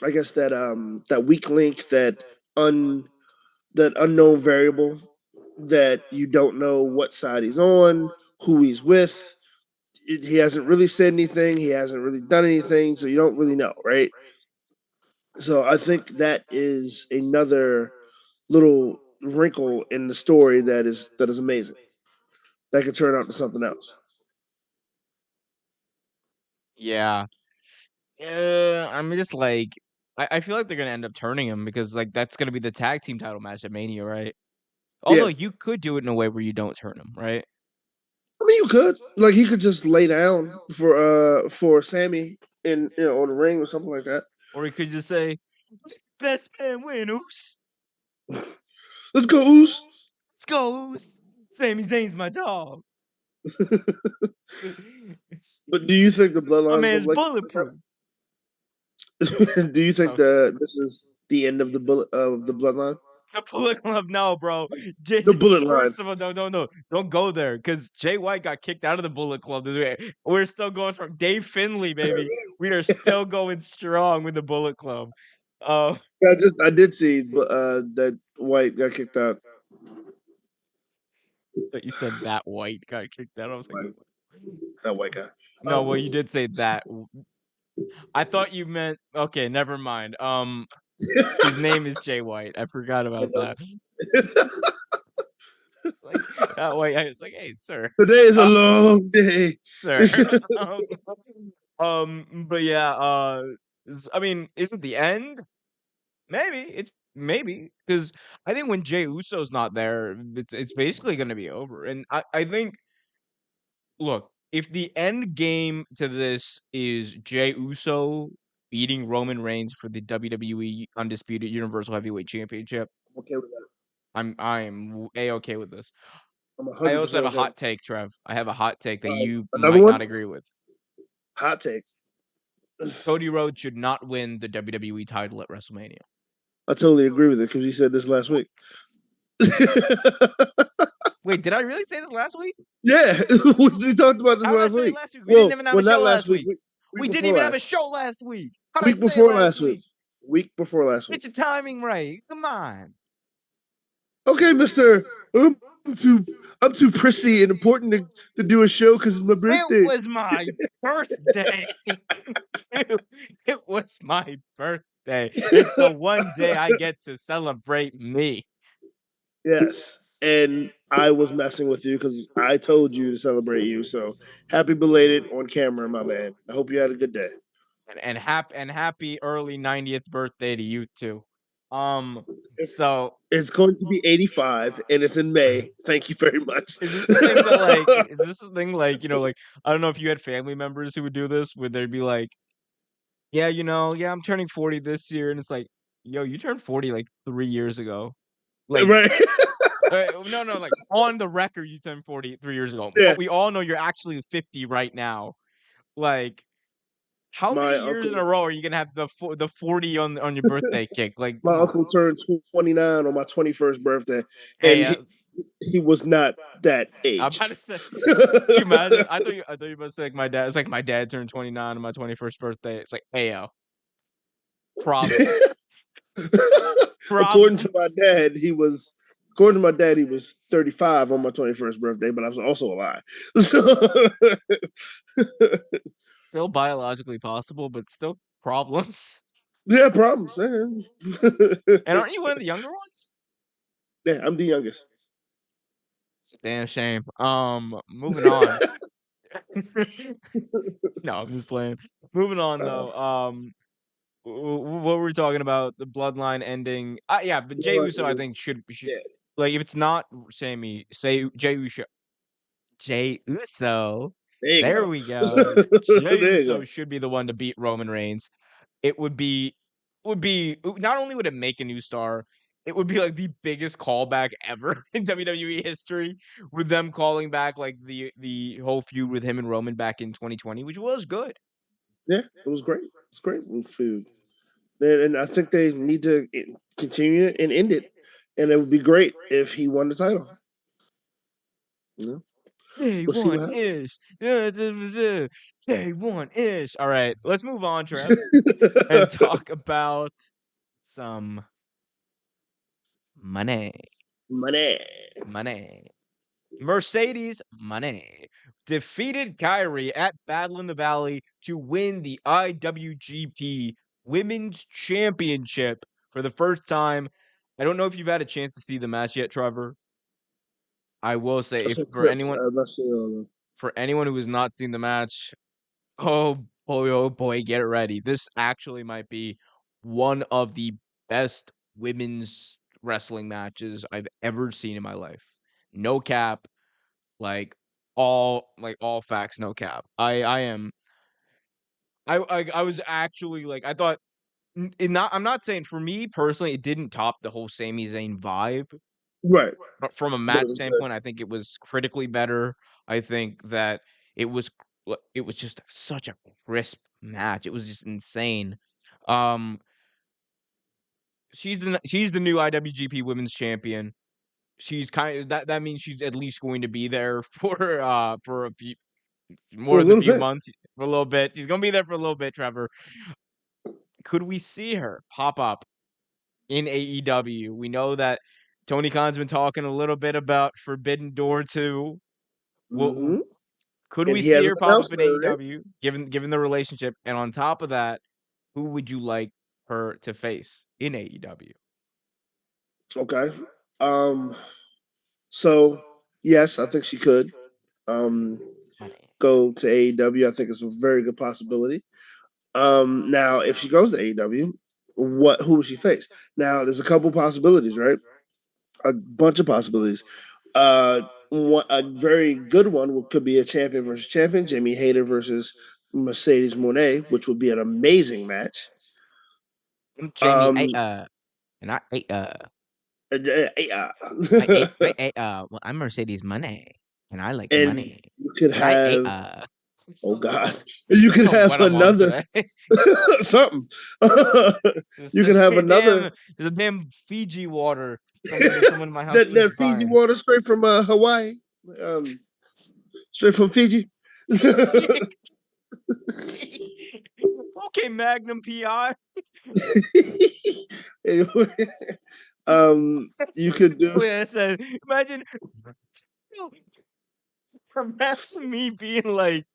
Speaker 2: I guess that weak link, un that unknown variable that you don't know what side he's on, who he's with. He hasn't really said anything. He hasn't really done anything, so you don't really know, right? So I think that is another little wrinkle in the story that is amazing. That could turn out to something else.
Speaker 1: Yeah. I'm just like I feel like they're gonna end up turning him because like that's gonna be the tag team title match at Mania, right? Although
Speaker 2: Yeah,
Speaker 1: you could do it in a way where you don't turn him, right?
Speaker 2: I mean you could like he could just lay down for Sammy in on the ring or something like that.
Speaker 1: Or he could just say, "Best man wins."
Speaker 2: Let's go, Oos.
Speaker 1: Let's go. Sami Zayn's my dog.
Speaker 2: But do you think the
Speaker 1: My
Speaker 2: bloodline's gonna
Speaker 1: man's
Speaker 2: like?
Speaker 1: bulletproof.
Speaker 2: Do you think
Speaker 1: So
Speaker 2: this is the end of the bloodline?
Speaker 1: the Bullet Club, no, bro.
Speaker 2: The bullet line.
Speaker 1: First of all, no, don't go there because Jay White got kicked out of the Bullet Club. We're still going from Dave Finley, baby. We are still going strong with the Bullet Club. Uh,
Speaker 2: I did see that White got kicked out.
Speaker 1: that you said that White got kicked out. I was like,
Speaker 2: Like, that White guy.
Speaker 1: no, well, you did say that. I thought you meant okay. Never mind. His name is Jay White. I forgot
Speaker 2: I
Speaker 1: about
Speaker 2: know.
Speaker 1: that. Like that White. I was like, hey, sir.
Speaker 2: Today is a
Speaker 1: Uh,
Speaker 2: long day.
Speaker 1: sir. But yeah, I mean, is it the end? Maybe it's maybe because I think when Jey Uso's not there, it's basically going to be over. And I think, look, if the end game to this is Jey Uso beating Roman Reigns for the WWE Undisputed Universal Heavyweight Championship,
Speaker 2: I'm okay with that.
Speaker 1: I am a okay with this.
Speaker 2: I'm
Speaker 1: I also have
Speaker 2: 100%
Speaker 1: a
Speaker 2: okay with
Speaker 1: hot take, Trev. I have a hot take that
Speaker 2: that.
Speaker 1: you
Speaker 2: Another
Speaker 1: might not
Speaker 2: one?
Speaker 1: agree with.
Speaker 2: Hot take.
Speaker 1: Cody Rhodes should not win the WWE title at WrestleMania.
Speaker 2: I totally agree with it because you said this last week.
Speaker 1: Wait, did I really say this last week?
Speaker 2: Yeah, we talked about this
Speaker 1: How did I
Speaker 2: last
Speaker 1: say it
Speaker 2: week.
Speaker 1: last week? We didn't even have
Speaker 2: Well,
Speaker 1: a show
Speaker 2: not
Speaker 1: last
Speaker 2: last week.
Speaker 1: week.
Speaker 2: Week
Speaker 1: We didn't
Speaker 2: before
Speaker 1: even have a
Speaker 2: last.
Speaker 1: show last week. How did
Speaker 2: Week
Speaker 1: I say it
Speaker 2: before
Speaker 1: last
Speaker 2: last week.
Speaker 1: week?
Speaker 2: Week before last week.
Speaker 1: Get your timing right. Come on.
Speaker 2: Okay, Mister. I'm too I'm too prissy and important to do a show because it's my
Speaker 1: It
Speaker 2: birthday.
Speaker 1: was my birthday. it was my birthday. It's the one day I get to celebrate me.
Speaker 2: Yes, and I was messing with you because I told you to celebrate you. So happy belated on camera, my man. I hope you had a good day.
Speaker 1: And happy early 90th birthday to you too. Um
Speaker 2: It's
Speaker 1: so
Speaker 2: it's going to be 85 and it's in May. Thank you very much.
Speaker 1: is this the thing that like is this the thing like like I don't know if you had family members who would do this, would they'd be like, yeah, yeah, I'm turning 40 this year, and it's like, yo, you turned 40 like 3 years ago. Like,
Speaker 2: Right.
Speaker 1: no, like on the record, you turned 40 3 years ago,
Speaker 2: Yeah.
Speaker 1: but we all know you're actually 50 right now. Like, how many
Speaker 2: My
Speaker 1: years in
Speaker 2: uncle
Speaker 1: a row are you gonna have the 40 on your birthday kick? Like,
Speaker 2: my
Speaker 1: come on.
Speaker 2: uncle turned 29 on my 21st birthday
Speaker 1: Hey,
Speaker 2: and he was not that
Speaker 1: I'm
Speaker 2: age.
Speaker 1: about to say, could you imagine? I thought you were about to say like my dad. It's like my dad turned 29 on my 21st birthday. It's like, hey yo, problems,
Speaker 2: according to
Speaker 1: problems.
Speaker 2: my dad, according to my dad, he was 35 on my 21st birthday, but I was also a lie. So
Speaker 1: Still biologically possible, but still problems.
Speaker 2: yeah, problems.
Speaker 1: And aren't you one of the younger ones?
Speaker 2: Yeah, I'm the youngest.
Speaker 1: It's a damn shame. Moving on. No, I'm just playing. Moving on
Speaker 2: Uh,
Speaker 1: though. What were we talking about? The bloodline ending. Yeah, but Jey
Speaker 2: well,
Speaker 1: Uso, I think should
Speaker 2: yeah,
Speaker 1: like if it's not Sammy, say Jey Uso. Jey Uso.
Speaker 2: there you
Speaker 1: There
Speaker 2: go.
Speaker 1: we go. Jey
Speaker 2: There you
Speaker 1: Uso
Speaker 2: go.
Speaker 1: should be the one to beat Roman Reigns. it would be not only would it make a new star, it would be like the biggest callback ever in WWE history, with them calling back like the whole feud with him and Roman back in 2020, which was good.
Speaker 2: Yeah, it was great. It's great with food. And I think they need to continue it and end it. And it would be great if he won the title. You know?
Speaker 1: Day
Speaker 2: We'll see
Speaker 1: one
Speaker 2: what happens.
Speaker 1: ish. Day one ish. All right, let's move on, Trev, and talk about some money.
Speaker 2: Money.
Speaker 1: Money. Mercedes Money defeated Kyrie at Battle in the Valley to win the IWGP Women's Championship for the first time. I don't know if you've had a chance to see the match yet, Trevor. I will say,
Speaker 2: I
Speaker 1: if
Speaker 2: saw clips. I'm not seeing all of them.
Speaker 1: for anyone who has not seen the match, oh boy, get ready. This actually might be one of the best women's wrestling matches I've ever seen in my life. No cap, like all facts, no cap. I was actually like, I thought I'm not saying, for me personally it didn't top the whole Sami Zayn vibe,
Speaker 2: Right.
Speaker 1: but from a
Speaker 2: But it
Speaker 1: match
Speaker 2: was good.
Speaker 1: standpoint, I think it was critically better. I think that it was just such a crisp match. It was just insane. Um, she's the new IWGP Women's Champion. She's kind of that means she's at least going to be there for a few
Speaker 2: For
Speaker 1: more
Speaker 2: a
Speaker 1: than a
Speaker 2: little
Speaker 1: few
Speaker 2: bit.
Speaker 1: months, for a little bit. She's gonna be there for a little bit, Trevor. Could we see her pop up in AEW? We know that Tony Khan's been talking a little bit about Forbidden Door 2.
Speaker 2: Mm-hmm.
Speaker 1: Could
Speaker 2: And
Speaker 1: we
Speaker 2: he
Speaker 1: see
Speaker 2: hasn't
Speaker 1: her pop up
Speaker 2: announced
Speaker 1: in
Speaker 2: her, right?
Speaker 1: AEW, given the relationship? And on top of that, who would you like her to face in AEW?
Speaker 2: Okay. Um, so yes, I think she could um
Speaker 1: Money.
Speaker 2: go to AEW. I think it's a very good possibility. Now if she goes to AEW, who will she face? Now there's a couple possibilities, right? A bunch of possibilities. A very good one could be a champion versus champion, Jamie Hayter versus Mercedes Monet, which would be an amazing match.
Speaker 1: I'm Jamie.
Speaker 2: Um,
Speaker 1: And I ate
Speaker 2: uh,
Speaker 1: well, I'm Mercedes Money, and I like
Speaker 2: and
Speaker 1: money,
Speaker 2: you could
Speaker 1: and I ate
Speaker 2: have, oh God, you
Speaker 1: I don't
Speaker 2: could
Speaker 1: know
Speaker 2: have
Speaker 1: what I'm on
Speaker 2: another
Speaker 1: today.
Speaker 2: something. You could
Speaker 1: There's
Speaker 2: have
Speaker 1: a
Speaker 2: another
Speaker 1: damn Fiji water. Someone in my house
Speaker 2: that
Speaker 1: keeps
Speaker 2: Fiji
Speaker 1: buying.
Speaker 2: water straight from Hawaii, straight from Fiji.
Speaker 1: Okay, Magnum PI.
Speaker 2: Anyway, you could do.
Speaker 1: Wait, I said, imagine, imagine me being like,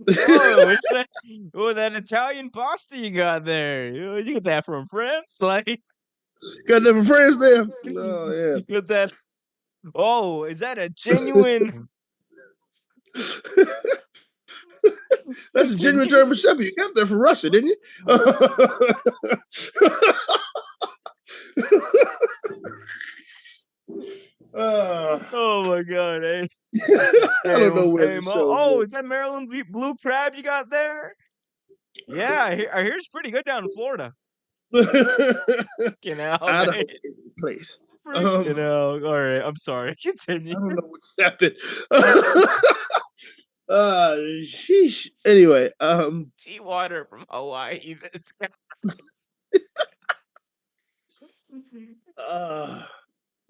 Speaker 1: oh, what's that? Oh, that Italian pasta you got there. You get that from France? Like,
Speaker 2: Got different friends there. Oh yeah.
Speaker 1: you get that. Oh, is that a genuine,
Speaker 2: That's a genuine
Speaker 1: genuine?
Speaker 2: German Shepherd. You got that from Russia, didn't you?
Speaker 1: Oh my God. Hey,
Speaker 2: I don't know where
Speaker 1: hey,
Speaker 2: the
Speaker 1: Mo.
Speaker 2: show
Speaker 1: Oh,
Speaker 2: went.
Speaker 1: is that Maryland blue crab you got there? Yeah, I hear it's pretty good down in Florida. You know,
Speaker 2: Idaho
Speaker 1: man.
Speaker 2: is the place.
Speaker 1: You know, all right. I'm sorry. Continue.
Speaker 2: I don't know what's happened. Sheesh. Anyway,
Speaker 1: Seawater from Hawaii. This guy.
Speaker 2: uh,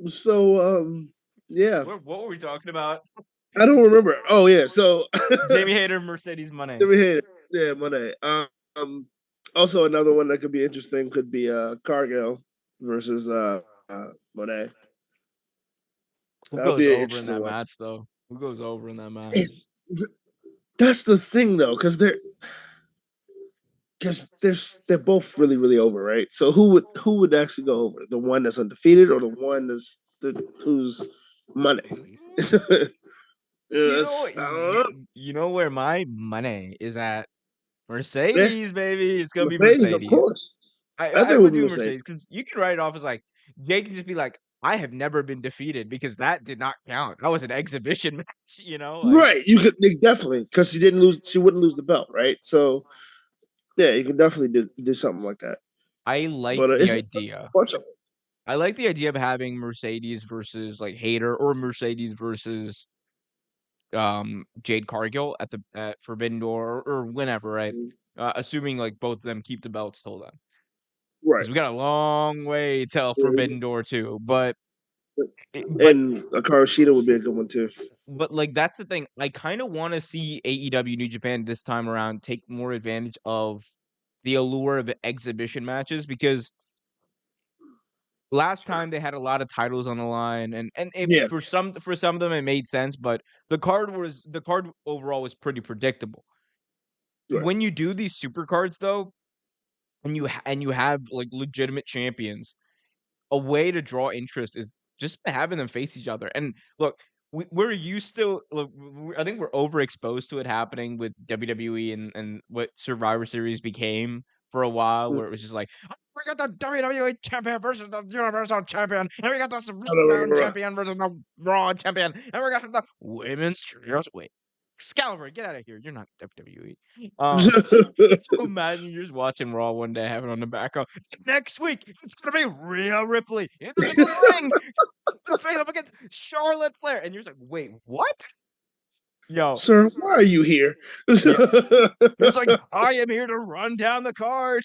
Speaker 2: so yeah,
Speaker 1: What were we talking about?
Speaker 2: I don't remember. Oh yeah, so
Speaker 1: Jamie Hayter, Mercedes Money.
Speaker 2: we hate it. Yeah, Monet. Also another one that could be interesting could be Cargill versus Monet.
Speaker 1: Who
Speaker 2: That'll
Speaker 1: goes
Speaker 2: be an
Speaker 1: over in
Speaker 2: interesting
Speaker 1: that
Speaker 2: one.
Speaker 1: match, though? Who goes over in that match?
Speaker 2: It's, that's the thing though, because they're both really really over, right? So who would actually go over? The one that's undefeated or the one who's money?
Speaker 1: You know,
Speaker 2: Yes, I don't know.
Speaker 1: you know where my money is at?
Speaker 2: Yeah,
Speaker 1: Mercedes, baby. It's gonna be
Speaker 2: Mercedes, of
Speaker 1: Mercedes.
Speaker 2: course. I
Speaker 1: I
Speaker 2: think it would
Speaker 1: would
Speaker 2: be
Speaker 1: do
Speaker 2: Mercedes.
Speaker 1: Mercedes, because you can write it off as like, Jay can just be like, I have never been defeated, because that did not count. That was an exhibition match, like.
Speaker 2: Right, you could definitely because she didn't lose. She wouldn't lose the belt, right? So Yeah, you can definitely do something like that.
Speaker 1: I like
Speaker 2: But
Speaker 1: the
Speaker 2: it's a
Speaker 1: idea.
Speaker 2: bunch of
Speaker 1: I like the idea of having Mercedes versus like Hayter or Mercedes versus Jade Cargill at Forbidden Door or whenever, right?
Speaker 2: them.
Speaker 1: Assuming like both of them keep the belts till then,
Speaker 2: Right.
Speaker 1: because we got a long way till Forbidden Door too. But but
Speaker 2: And a Karoshida would be a good one too.
Speaker 1: like that's the thing. I kind of want to see AEW New Japan this time around take more advantage of the allure of exhibition matches because last time they had a lot of titles on the line and if
Speaker 2: Yeah.
Speaker 1: for some of them it made sense, but the card overall was pretty predictable.
Speaker 2: Right.
Speaker 1: When you do these super cards though, and you have like legitimate champions, a way to draw interest is just having them face each other. And look, we're used to look, I think we're overexposed to it happening with WWE and what Survivor Series became for a while, where it was just like, "Oh, we got the WWE champion versus the Universal champion, and we got the SmackDown champion versus the Raw champion, and we got the women's trios. Wait, Excalibur, get out of here! You're not WWE. So imagine you're just watching Raw one day, having it on the background. Next week, it's gonna be Rhea Ripley in the middle of the ring to face up against Charlotte Flair, and you're just like, wait, what? Yo,
Speaker 2: Sir, why are you here?
Speaker 1: yeah, it's like I am here to run down the card.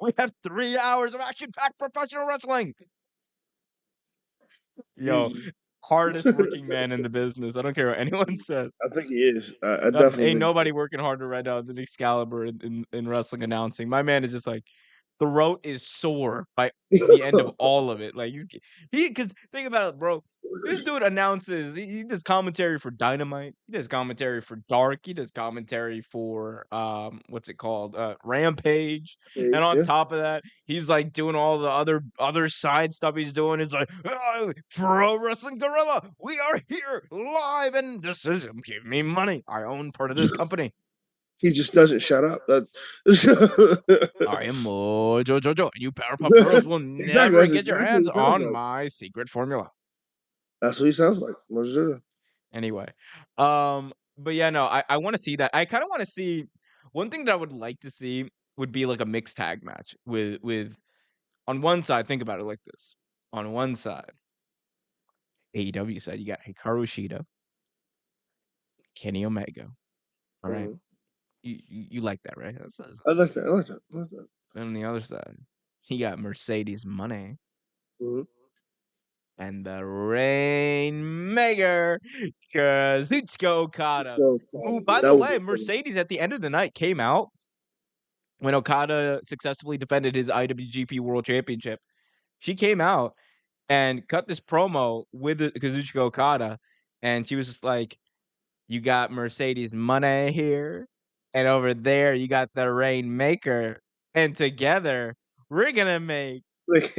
Speaker 1: We have 3 hours of action-packed professional wrestling. Yo,
Speaker 2: I
Speaker 1: hardest working man in the business. I don't care what anyone says.
Speaker 2: think he is. I
Speaker 1: Ain't
Speaker 2: definitely
Speaker 1: nobody working harder right now than Excalibur in wrestling announcing. My man is just like throat is sore by the end of
Speaker 2: think.
Speaker 1: all of it. Like because think about it, bro. This dude announces he does commentary for Dynamite. He does commentary for Dark. He does commentary for what's it called? Rampage. And on
Speaker 2: Yeah.
Speaker 1: top of that, he's like doing all the other side stuff he's doing. It's like Pro Wrestling Gorilla. We are here live, and this is give me money. I own part of this company.
Speaker 2: He just doesn't shut up.
Speaker 1: I am Mojo Jojo. You Powerpuff Girls will
Speaker 2: Exactly.
Speaker 1: never
Speaker 2: That's
Speaker 1: get your
Speaker 2: exactly what
Speaker 1: hands
Speaker 2: it sounds
Speaker 1: on
Speaker 2: like.
Speaker 1: my secret formula.
Speaker 2: That's what he sounds like.
Speaker 1: Anyway, but yeah, no, I want to see that. I kind of want to see one thing that I would like to see would be like a mixed tag match with on one side. Think about it like this: on one side, AEW side, you got Hikaru Shida, Kenny Omega. All right,
Speaker 2: Mhm.
Speaker 1: you like that, right?
Speaker 2: I like that. I like that. I like that.
Speaker 1: Then on the other side, he got Mercedes Money.
Speaker 2: Mhm.
Speaker 1: And the Rainmaker, Kazuchika
Speaker 2: Let's
Speaker 1: Okada.
Speaker 2: go.
Speaker 1: Who, by
Speaker 2: That
Speaker 1: the
Speaker 2: would be
Speaker 1: way,
Speaker 2: good.
Speaker 1: Mercedes at the end of the night came out when Okada successfully defended his IWGP World Championship. She came out and cut this promo with Kazuchika Okada, and she was just like, "You got Mercedes Money here, and over there you got the Rainmaker, and together we're gonna make
Speaker 2: Like,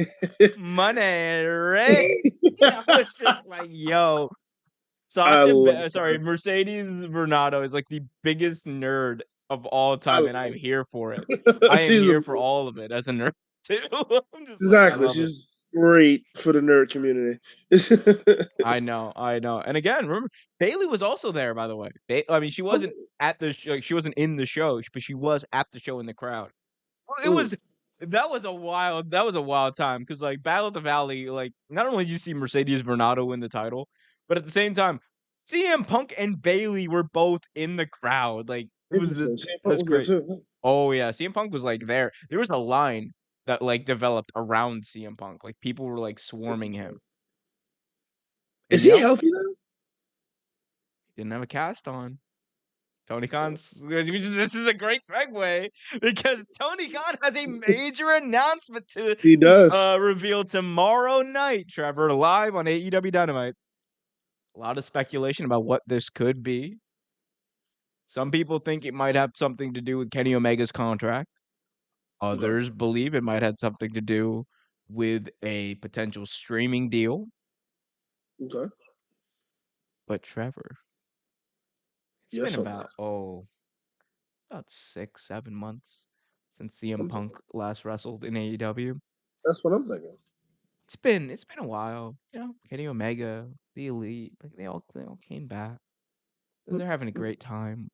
Speaker 1: money rain." I was just like, "Yo."
Speaker 2: I love her.
Speaker 1: Mercedes Vernado is like the biggest nerd of all
Speaker 2: I
Speaker 1: time,
Speaker 2: love
Speaker 1: and I am here for it.
Speaker 2: her.
Speaker 1: I am
Speaker 2: She's
Speaker 1: here for
Speaker 2: amazing.
Speaker 1: all of it as a nerd too. I'm just like, I
Speaker 2: Exactly.
Speaker 1: love it.
Speaker 2: She's great for the nerd community.
Speaker 1: I know. And again, remember Bailey was also there, by the way. I mean, she wasn't at the like, she wasn't in the show, but she was at the show in the crowd. Well, it
Speaker 2: Mm,
Speaker 1: was that was a wild time because like Battle of the Valley, like not only did you see Mercedes Vernado win the title, but at the same time, CM Punk and Bailey were both in the crowd. Like
Speaker 2: interesting. Sam
Speaker 1: it
Speaker 2: Punk
Speaker 1: was
Speaker 2: was there
Speaker 1: great.
Speaker 2: too.
Speaker 1: Oh yeah, CM Punk was like there. There was a line that like developed around CM Punk. Like people were like swarming him.
Speaker 2: Is
Speaker 1: And you
Speaker 2: he
Speaker 1: know,
Speaker 2: healthy now?
Speaker 1: didn't have a cast on. Tony Khan's this is a great segue because Tony Khan has a major announcement to
Speaker 2: He does.
Speaker 1: reveal tomorrow night, Trevor, live on AEW Dynamite. A lot of speculation about what this could be. Some people think it might have something to do with Kenny Omega's contract.
Speaker 2: Okay.
Speaker 1: Others believe it might have something to do with a potential streaming deal.
Speaker 2: Okay.
Speaker 1: But Trevor, it's been
Speaker 2: Yes, I'm
Speaker 1: about about 6, 7 months since CM Punk last wrestled in AEW.
Speaker 2: That's what I'm thinking.
Speaker 1: It's been a while. You know, Kenny Omega, the Elite, like they all came back. They're having a great time.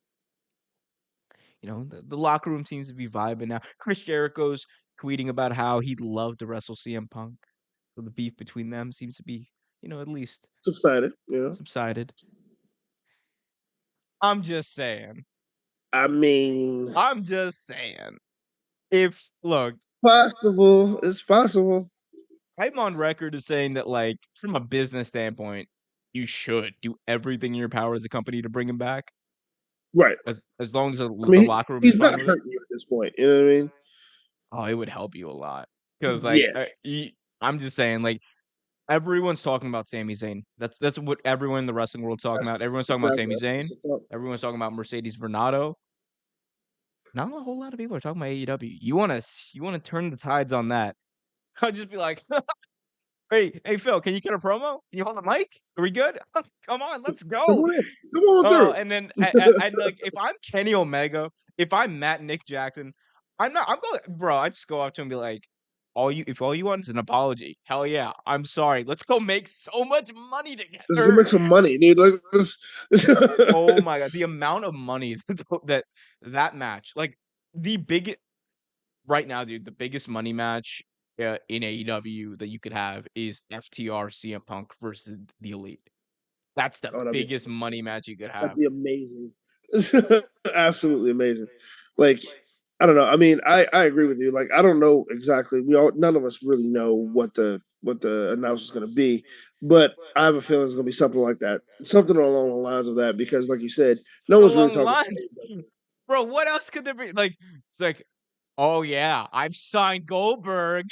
Speaker 1: the locker room seems to be vibing now. Chris Jericho's tweeting about how he'd love to wrestle CM Punk. So the beef between them seems to be, at least
Speaker 2: Subsided. Yeah.
Speaker 1: subsided. I'm just saying.
Speaker 2: I mean,
Speaker 1: I'm just saying. If look,
Speaker 2: possible. It's possible.
Speaker 1: I'm on record as saying that, like, from a business standpoint, you should do everything in your power as a company to bring him back,
Speaker 2: Right.
Speaker 1: as long as the
Speaker 2: I mean,
Speaker 1: locker room is
Speaker 2: he's
Speaker 1: fine
Speaker 2: not
Speaker 1: with it.
Speaker 2: hurting you at this point. You know what I mean?
Speaker 1: Oh, it would help you a lot. Because, like,
Speaker 2: Yeah.
Speaker 1: I'm just saying, like, everyone's talking about Sami Zayn. That's what everyone in the wrestling world's talking about.
Speaker 2: That's
Speaker 1: Everyone's talking about
Speaker 2: exactly
Speaker 1: Sami
Speaker 2: that's
Speaker 1: Zayn.
Speaker 2: the thought.
Speaker 1: Everyone's talking about Mercedes Vernado. Not a whole lot of people are talking about AEW. You wanna turn the tides on that. I'd just be like, "Hey, Phil, can you cut a promo? Can you hold the mic? Are we good? Come on, let's
Speaker 2: Come
Speaker 1: go."
Speaker 2: on in. Come on
Speaker 1: Oh,
Speaker 2: through.
Speaker 1: and then I like, if I'm Kenny Omega, if I'm Nick Jackson, I'm going bro, I just go up to him and be like, all you want is an apology, hell yeah, I'm sorry. Let's go make so much money
Speaker 2: Let's go
Speaker 1: together.
Speaker 2: make some money, dude. Like,
Speaker 1: Oh my god, the amount of money that match, like, the big right now, dude, the biggest money match, in AEW that you could have is FTR CM Punk versus the Elite. That's the
Speaker 2: oh,
Speaker 1: biggest money match you could
Speaker 2: that'd
Speaker 1: have.
Speaker 2: be amazing. Absolutely amazing. Like, I don't know. I mean, I agree with you. Like, I don't know exactly. None of us really know what the announcement is going to be, but I have a feeling it's going to be something like that, something along the lines of that. Because, like you said, no one's really
Speaker 1: Along the
Speaker 2: talking.
Speaker 1: lines. Bro, what else could there be? Like, it's like, "Oh, yeah, I've signed Goldberg."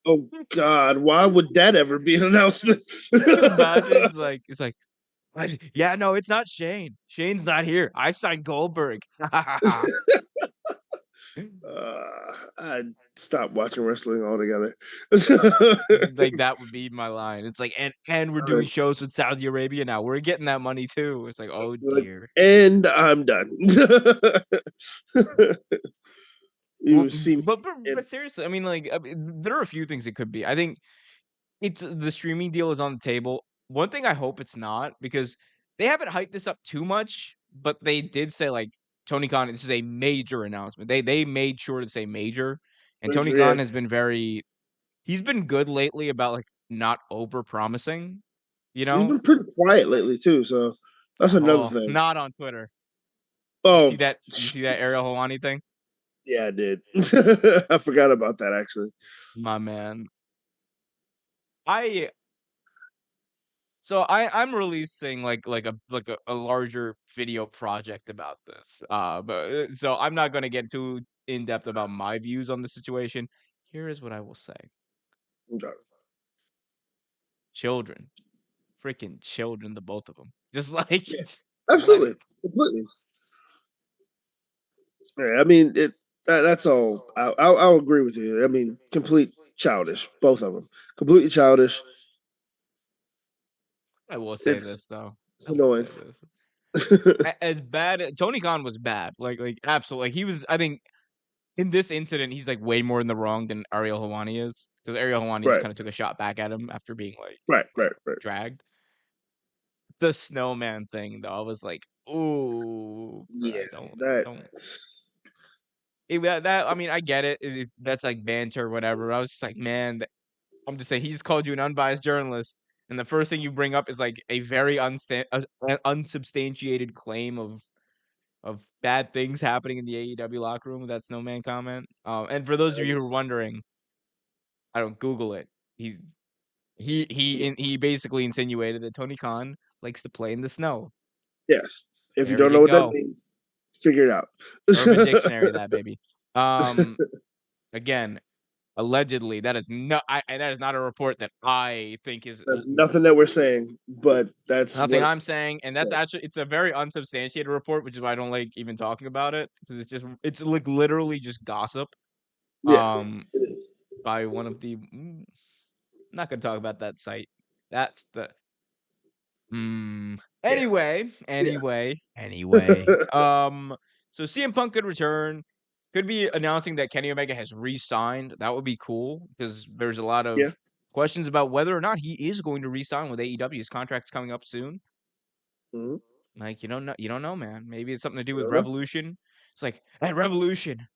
Speaker 2: Oh God, why would that ever be an announcement?
Speaker 1: Can you imagine? It's like, "Yeah, no, it's not Shane. Shane's not here. I've signed Goldberg."
Speaker 2: I'd stop watching wrestling altogether.
Speaker 1: Like, that would be my line. It's like, "And we're doing shows with Saudi Arabia now. We're getting that money too." It's like, "Oh,
Speaker 2: Like,
Speaker 1: dear."
Speaker 2: and I'm done.
Speaker 1: Well,
Speaker 2: You see me
Speaker 1: but seriously, I mean, like, there are a few things it could be. I think it's the streaming deal is on the table. One thing I hope it's not, because they haven't hyped this up too much, but they did say, like, Tony Khan, this is a major announcement. They made sure to say major, and Tony
Speaker 2: yeah,
Speaker 1: Khan has been he's been good lately about, like, not over-promising, you
Speaker 2: he's
Speaker 1: know?
Speaker 2: been pretty quiet lately too, so that's another
Speaker 1: Oh,
Speaker 2: thing.
Speaker 1: not on Twitter.
Speaker 2: Oh,
Speaker 1: You see that Ariel Helwani thing?
Speaker 2: yeah, I did. I forgot about that actually.
Speaker 1: My man. I So I'm releasing like a larger video project about this. So I'm not gonna get too in depth about my views on the situation. Here is what I will say.
Speaker 2: Okay.
Speaker 1: Children, freaking children, the both of them. Just
Speaker 2: Yeah,
Speaker 1: just let
Speaker 2: absolutely,
Speaker 1: it.
Speaker 2: completely. Yeah, I mean, that's all. I'll agree with you. I mean, complete childish, both of them, completely childish.
Speaker 1: I will say
Speaker 2: It's
Speaker 1: this though.
Speaker 2: it's
Speaker 1: I will
Speaker 2: annoying.
Speaker 1: say this. As bad Tony Khan was bad. Like absolutely. Like, he was, I think, in this incident, he's like way more in the wrong than Ariel Helwani is. Because Ariel Helwani just
Speaker 2: Right,
Speaker 1: kind of took a shot back at him after being
Speaker 2: right.
Speaker 1: dragged. The snowman thing, though, I was like, "Ooh,
Speaker 2: Yeah,
Speaker 1: bruh,
Speaker 2: that.
Speaker 1: don't." I mean, I get it. That's like banter or whatever. I was just like, man, I'm just saying, he's called you an unbiased journalist, and the first thing you bring up is like a very unsubstantiated claim of bad things happening in the AEW locker room with that snowman comment. And for those of you who are wondering, I don't Google it. He's he basically insinuated that Tony Khan likes to play in the snow.
Speaker 2: Yes. If you
Speaker 1: There
Speaker 2: don't
Speaker 1: you
Speaker 2: know what that
Speaker 1: go.
Speaker 2: means, figure it out.
Speaker 1: Urban Dictionary that baby. Um, Again, allegedly, that is not a report that I think is
Speaker 2: That's nothing that we're saying, but that's
Speaker 1: nothing
Speaker 2: what.
Speaker 1: I'm saying, and that's actually it's a very unsubstantiated report, which is why I don't like even talking about it, because it's like literally just gossip.
Speaker 2: Yeah,
Speaker 1: Um,
Speaker 2: it is.
Speaker 1: by one of the I'm not gonna talk about that site. That's the
Speaker 2: Yeah,
Speaker 1: Anyway.
Speaker 2: yeah,
Speaker 1: So CM Punk could return. Could be announcing that Kenny Omega has re-signed. That would be cool because there's a lot of
Speaker 2: yeah.
Speaker 1: questions about whether or not he is going to re-sign with AEW. His contract's coming up soon.
Speaker 2: Mm-hmm.
Speaker 1: Like, you don't know, man. Maybe it's something to do
Speaker 2: I
Speaker 1: with
Speaker 2: don't know.
Speaker 1: Revolution. It's like at Revolution,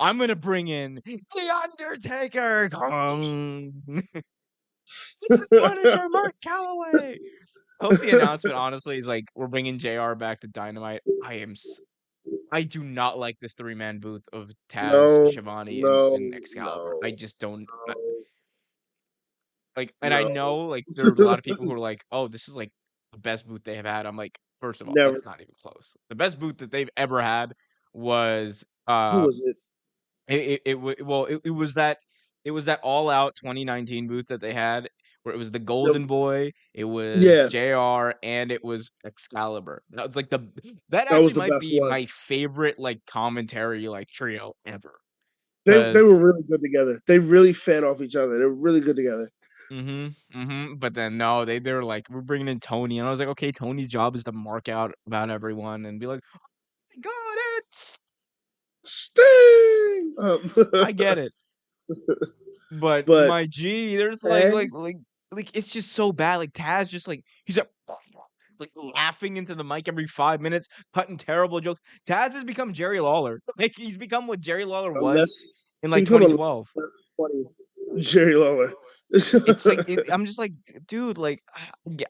Speaker 1: I'm gonna bring in the Undertaker. Gong. It's the Punisher, Mark Calloway. Hope the announcement honestly is like we're bringing JR back to Dynamite. I do not like this three-man booth of Taz,
Speaker 2: No,
Speaker 1: Shivani, and
Speaker 2: no,
Speaker 1: Excalibur. I
Speaker 2: no,
Speaker 1: just don't
Speaker 2: no,
Speaker 1: like, and I
Speaker 2: no.
Speaker 1: know like there are a lot of people who are like, "Oh, this is like the best booth they have had." I'm like, first of all,
Speaker 2: Never.
Speaker 1: that's not even close. The best booth that they've ever had was
Speaker 2: Who was it?
Speaker 1: it was that All Out 2019 booth that they had where it was the Golden
Speaker 2: The-
Speaker 1: Boy, it was
Speaker 2: yeah,
Speaker 1: JR, and it was Excalibur. That was like that
Speaker 2: that was
Speaker 1: actually
Speaker 2: the
Speaker 1: might
Speaker 2: best
Speaker 1: be
Speaker 2: one.
Speaker 1: my favorite like commentary like trio ever.
Speaker 2: They
Speaker 1: Because
Speaker 2: were really good together. They really fed off each other. They were really good together.
Speaker 1: but then no, they were like, we're bringing in Tony, and I was like, okay, Tony's job is to mark out about everyone and be like, I got it,
Speaker 2: Sting.
Speaker 1: I get it. But
Speaker 2: But
Speaker 1: my G, there's
Speaker 2: Taz,
Speaker 1: like it's just so bad. Like Taz just he's like laughing into the mic every 5 minutes, cutting terrible jokes. Taz has become Jerry Lawler. Like he's become what Jerry Lawler was
Speaker 2: unless
Speaker 1: in
Speaker 2: he
Speaker 1: like
Speaker 2: become a less
Speaker 1: 2012.
Speaker 2: funny Jerry Lawler.
Speaker 1: It's like I'm just like, dude, like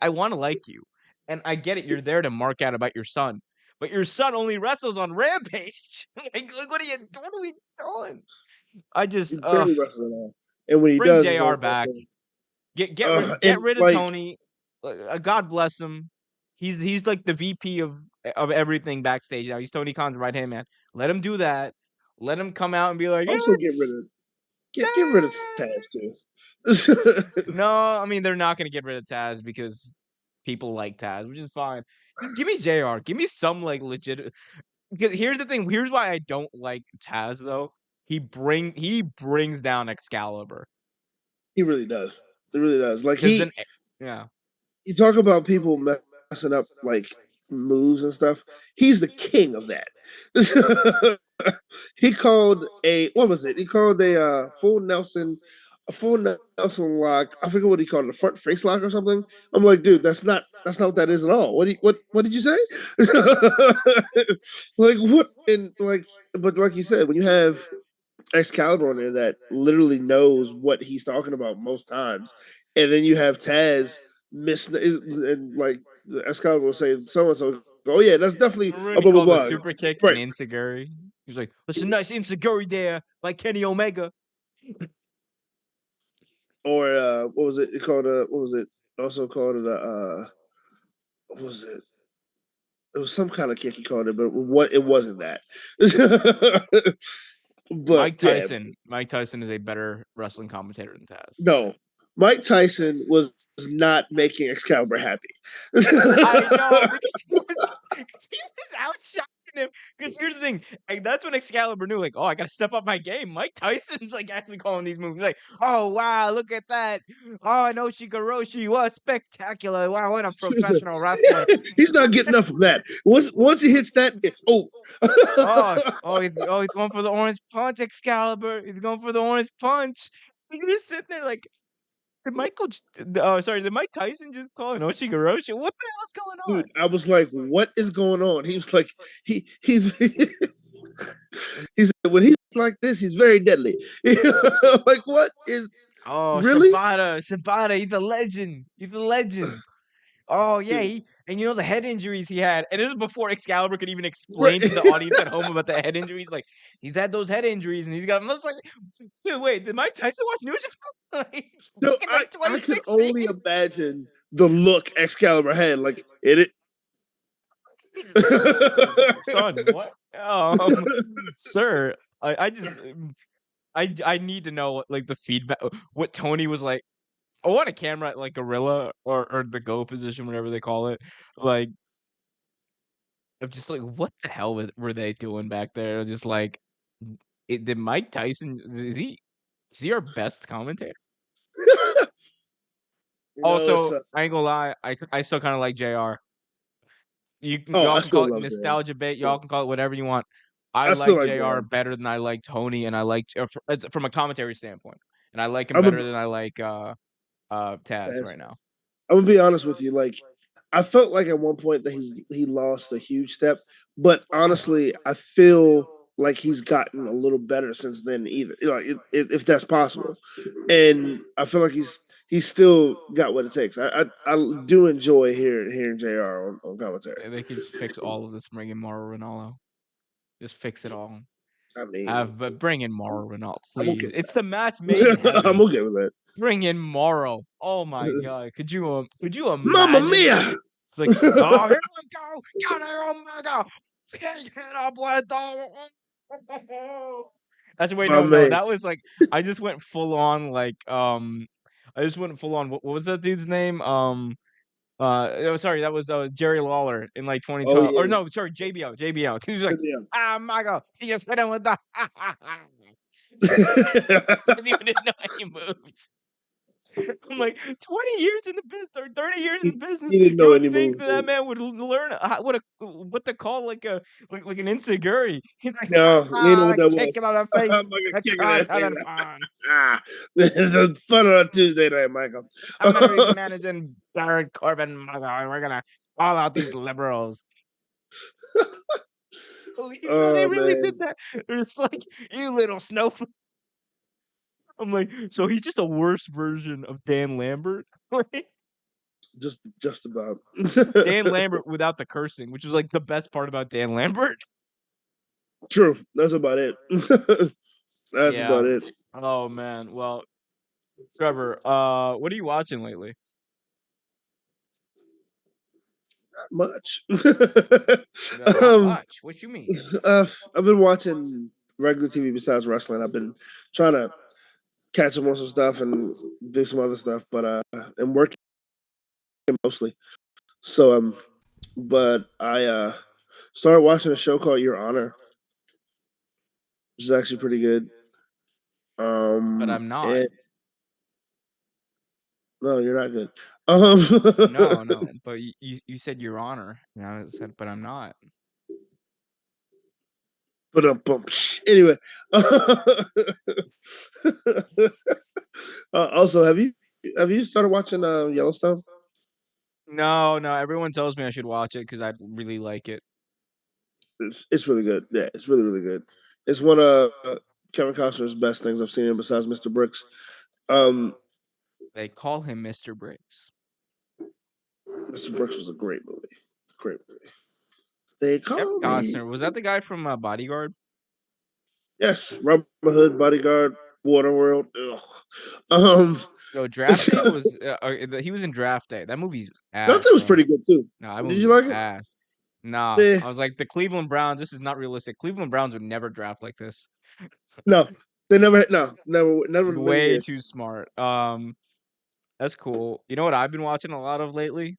Speaker 1: I want to like you, and I get it. You're there to mark out about your son, but your son only wrestles on Rampage. Like what are we doing? I just
Speaker 2: He's barely wrestling now, and when he
Speaker 1: bring
Speaker 2: does, it's on
Speaker 1: Jr. back.
Speaker 2: something.
Speaker 1: Get
Speaker 2: And
Speaker 1: rid of
Speaker 2: like
Speaker 1: Tony. God bless him. He's like the VP of everything backstage now. He's Tony Khan's right hand man. Let him do that. Let him come out and be like,
Speaker 2: also get rid
Speaker 1: it's
Speaker 2: of get rid of Taz
Speaker 1: Taz.
Speaker 2: too.
Speaker 1: No, I mean they're not gonna get rid of Taz because people like Taz, which is fine. Give me JR. Give me some like legit. Because here's the thing. Here's why I don't like Taz though. He brings down Excalibur.
Speaker 2: He really does. He really does. Like
Speaker 1: Because then, yeah.
Speaker 2: you talk about people messing up like moves and stuff. He's the king of that. He called a what was it? He called a full Nelson lock. I forget what he called it, a front face lock or something. I'm like, dude, that's not what that is at all. What did you say? Like what and like but like you said, when you have Excalibur on there that literally knows what he's talking about most times, and then you have Taz miss and like Excalibur will say so and so. Oh yeah, that's definitely
Speaker 1: Remember when
Speaker 2: a
Speaker 1: he
Speaker 2: blah blah
Speaker 1: called the
Speaker 2: blah.
Speaker 1: super kick an
Speaker 2: Right.
Speaker 1: insiguri? He was like, "That's a nice insiguri there by Kenny Omega."
Speaker 2: Or what was it? It called what was it? Also called it what was it? It was some kind of kick he called it, but what it wasn't that. But yeah,
Speaker 1: Mike Tyson is a better wrestling commentator than Taz.
Speaker 2: no. Mike Tyson was not making Excalibur happy.
Speaker 1: I know because he was outshining him. Because here's the thing, like that's when Excalibur knew, like, oh, I gotta step up my game. Mike Tyson's like actually calling these moves, like, oh wow, look at that. Oh, no Shikoroshi was spectacular. Wow, what a professional wrestler.
Speaker 2: He's not getting enough of that. Once he hits that, it's over.
Speaker 1: He's going for the orange punch, Excalibur. He's going for the orange punch. He's just sitting there like, did Mike Tyson just call an Oshigoroshi? What the hell's going on?
Speaker 2: Dude, I was like, what is going on? He was like, he's he said when he's like this, he's very deadly. Like, what is
Speaker 1: Oh,
Speaker 2: really?
Speaker 1: Shibata, he's a legend. He's a legend. Oh yeah,
Speaker 2: Dude,
Speaker 1: and you know the head injuries he had, and this is before Excalibur could even
Speaker 2: right.
Speaker 1: explain to the audience at home about the head injuries. Like he's had those head injuries, and he's got. I was like, dude, wait, did Mike Tyson watch New Japan like
Speaker 2: No,
Speaker 1: back in like
Speaker 2: I could
Speaker 1: 2016?
Speaker 2: only imagine the look Excalibur had. Like, it.
Speaker 1: Son, what? Sir, I just I need to know what like the feedback, what Tony was like. I want a camera at like Gorilla or the Go position, whatever they call it. Like, I'm just like, what the hell were they doing back there? Just like, did Mike Tyson is he our best commentator?
Speaker 2: It's
Speaker 1: Also, I ain't gonna lie, I still kind of like Jr.
Speaker 2: oh,
Speaker 1: Y'all
Speaker 2: I
Speaker 1: can call
Speaker 2: still
Speaker 1: it
Speaker 2: love Jr.
Speaker 1: nostalgia bait. Y'all can call it whatever you want. I
Speaker 2: I still
Speaker 1: like
Speaker 2: like
Speaker 1: Jr.
Speaker 2: Jr.
Speaker 1: better than I like Tony, and I like from a commentary standpoint, and I like him
Speaker 2: I'm a
Speaker 1: better than I like Taz
Speaker 2: Taz.
Speaker 1: right now.
Speaker 2: I'm gonna be honest with you. Like, I felt like at one point that he lost a huge step, but honestly, I feel like he's gotten a little better since then. Either if that's possible, and I feel like he's still got what it takes. I do enjoy hearing Jr. on commentary.
Speaker 1: They could just fix all of this, bring in Mauro Ranallo. Just fix it all.
Speaker 2: I mean,
Speaker 1: But bring in Mauro Ranallo,
Speaker 2: I'm okay
Speaker 1: please.
Speaker 2: with
Speaker 1: It's the match made in
Speaker 2: that. I'm
Speaker 1: heaven.
Speaker 2: okay with that.
Speaker 1: Bring in Mauro. Oh my god. Could you
Speaker 2: Mamma
Speaker 1: imagine?
Speaker 2: mia!
Speaker 1: It's like, oh, here we go. Got it, Omega. Pick it up with the. That's wait,
Speaker 2: My
Speaker 1: no.
Speaker 2: man.
Speaker 1: That was like I just went full on like I just went full on. What was that dude's name? Oh, sorry, that was Jerry Lawler in like
Speaker 2: Oh
Speaker 1: 2012. Or
Speaker 2: yeah.
Speaker 1: no, sorry, JBL. JBL. He was like, ah, Mago. He just hit him with the. And he didn't know any moves. I'm like 20 years in the business or 30 years in the business.
Speaker 2: He didn't
Speaker 1: You
Speaker 2: know
Speaker 1: would
Speaker 2: any
Speaker 1: think
Speaker 2: moves.
Speaker 1: that man would learn what to call like a like an insiguri. He's like,
Speaker 2: No, you know what that was.
Speaker 1: kick him out of the
Speaker 2: I'm
Speaker 1: face.
Speaker 2: gonna
Speaker 1: The
Speaker 2: kick
Speaker 1: cards
Speaker 2: it.
Speaker 1: having fun.
Speaker 2: Ah, this is fun on a Tuesday night, Michael.
Speaker 1: I'm gonna be managing Baron Corbin, mother, and we're gonna call out these liberals. No, they
Speaker 2: Oh
Speaker 1: really
Speaker 2: man,
Speaker 1: did that. It's like you little snowflake. I'm like, so he's just a worse version of Dan Lambert.
Speaker 2: just about.
Speaker 1: Dan Lambert without the cursing, which was like the best part about Dan Lambert.
Speaker 2: True. That's about it. That's
Speaker 1: Yeah.
Speaker 2: about it.
Speaker 1: Oh man. Well, Trevor, what are you watching lately?
Speaker 2: Not much.
Speaker 1: Not
Speaker 2: um,
Speaker 1: much. What you mean?
Speaker 2: I've been watching regular TV besides wrestling. I've been trying to catch up on some stuff and do some other stuff, but I'm working mostly. So but I started watching a show called Your Honor, which is actually pretty good.
Speaker 1: But I'm not.
Speaker 2: And no, you're not good.
Speaker 1: No, no. But you said Your Honor, and I said, but I'm not.
Speaker 2: but anyway. Also, have you started watching Yellowstone?
Speaker 1: No, no. Everyone tells me I should watch it because I really like it.
Speaker 2: It's really good. Yeah, it's really good. It's one of Kevin Costner's best things I've seen him besides Mr. Brooks. Um,
Speaker 1: They call him Mr. Briggs.
Speaker 2: Mr. Brooks was a great movie. Great movie. They
Speaker 1: Kevin
Speaker 2: call me.
Speaker 1: Costner, was that the guy from Bodyguard?
Speaker 2: Yes, Robin Hood, Bodyguard, Waterworld. Ugh. Um,
Speaker 1: No, Draft Day was he was in Draft Day. That movie was
Speaker 2: that
Speaker 1: ass,
Speaker 2: thing was
Speaker 1: bro.
Speaker 2: pretty good too.
Speaker 1: No, that
Speaker 2: Did
Speaker 1: movie
Speaker 2: you
Speaker 1: was
Speaker 2: like it?
Speaker 1: ass. Nah,
Speaker 2: Eh,
Speaker 1: I was like the Cleveland Browns. This is not realistic. Cleveland Browns would never draft like this.
Speaker 2: no, they never. No, never in a million
Speaker 1: Way
Speaker 2: years.
Speaker 1: too smart. That's cool. You know what I've been watching a lot of lately?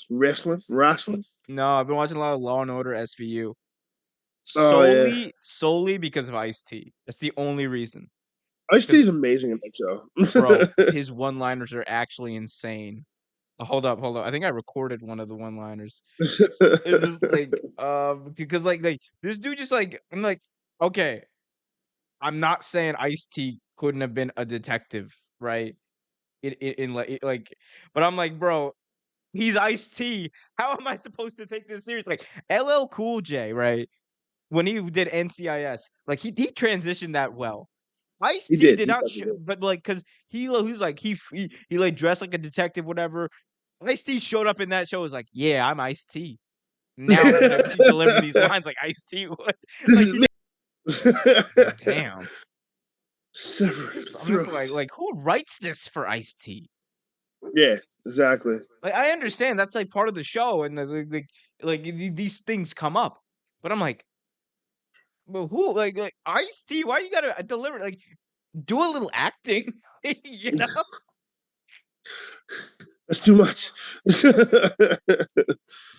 Speaker 2: Wrestling.
Speaker 1: No, I've been watching a lot of Law and Order SVU.
Speaker 2: Oh yeah,
Speaker 1: Solely because of Ice-T. That's the only reason.
Speaker 2: Ice
Speaker 1: Because
Speaker 2: T's amazing in that
Speaker 1: bro,
Speaker 2: show.
Speaker 1: his one-liners are actually insane. Hold up. I think I recorded one of the one-liners. It's just like because like this dude just like I'm like, okay, I'm not saying Ice-T couldn't have been a detective, right? In like but I'm like, bro, he's Ice-T. How am I supposed to take this serious? Like LL Cool J, right? When he did NCIS, like he transitioned that well.
Speaker 2: He
Speaker 1: Ice-T
Speaker 2: did.
Speaker 1: did
Speaker 2: He
Speaker 1: not,
Speaker 2: definitely did.
Speaker 1: but like, cause he's like he like dressed like a detective, whatever. Ice-T showed up in that show, was like, yeah, I'm Ice-T. Now I'm gonna deliver these lines like Ice-T would.
Speaker 2: This
Speaker 1: Like
Speaker 2: is
Speaker 1: he
Speaker 2: me.
Speaker 1: like, damn.
Speaker 2: Severed
Speaker 1: I'm just
Speaker 2: throat.
Speaker 1: like who writes this for Ice-T?
Speaker 2: Yeah, exactly.
Speaker 1: Like I understand that's like part of the show, and like these things come up, but I'm like, but who like Ice-T? Why you gotta deliver like do a little acting, you know?
Speaker 2: That's too much.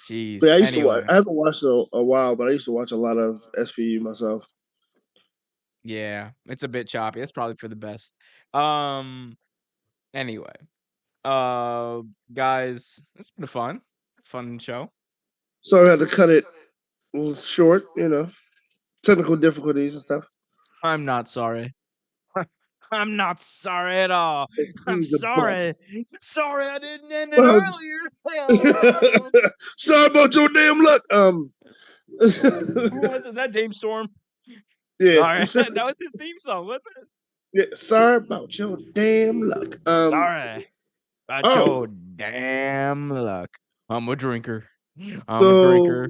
Speaker 1: Jeez.
Speaker 2: But I used to watch.
Speaker 1: Anyway,
Speaker 2: I haven't watched a while, but I used to watch a lot of SVU myself.
Speaker 1: yeah, it's a bit choppy. That's probably for the best. Um. Anyway, uh, guys, it's been a fun show.
Speaker 2: So I had to cut it short. Technical difficulties and stuff.
Speaker 1: I'm not sorry. I'm not sorry at all. I'm
Speaker 2: He's a butt.
Speaker 1: sorry. Sorry I didn't end it earlier.
Speaker 2: Sorry about your damn luck.
Speaker 1: Who was it? That Dame Storm?
Speaker 2: Yeah.
Speaker 1: Sorry. That was his theme song, wasn't it?
Speaker 2: Yeah. Sorry about your damn luck.
Speaker 1: Sorry about
Speaker 2: Oh,
Speaker 1: your damn luck. I'm a drinker. I'm a
Speaker 2: so
Speaker 1: drinker.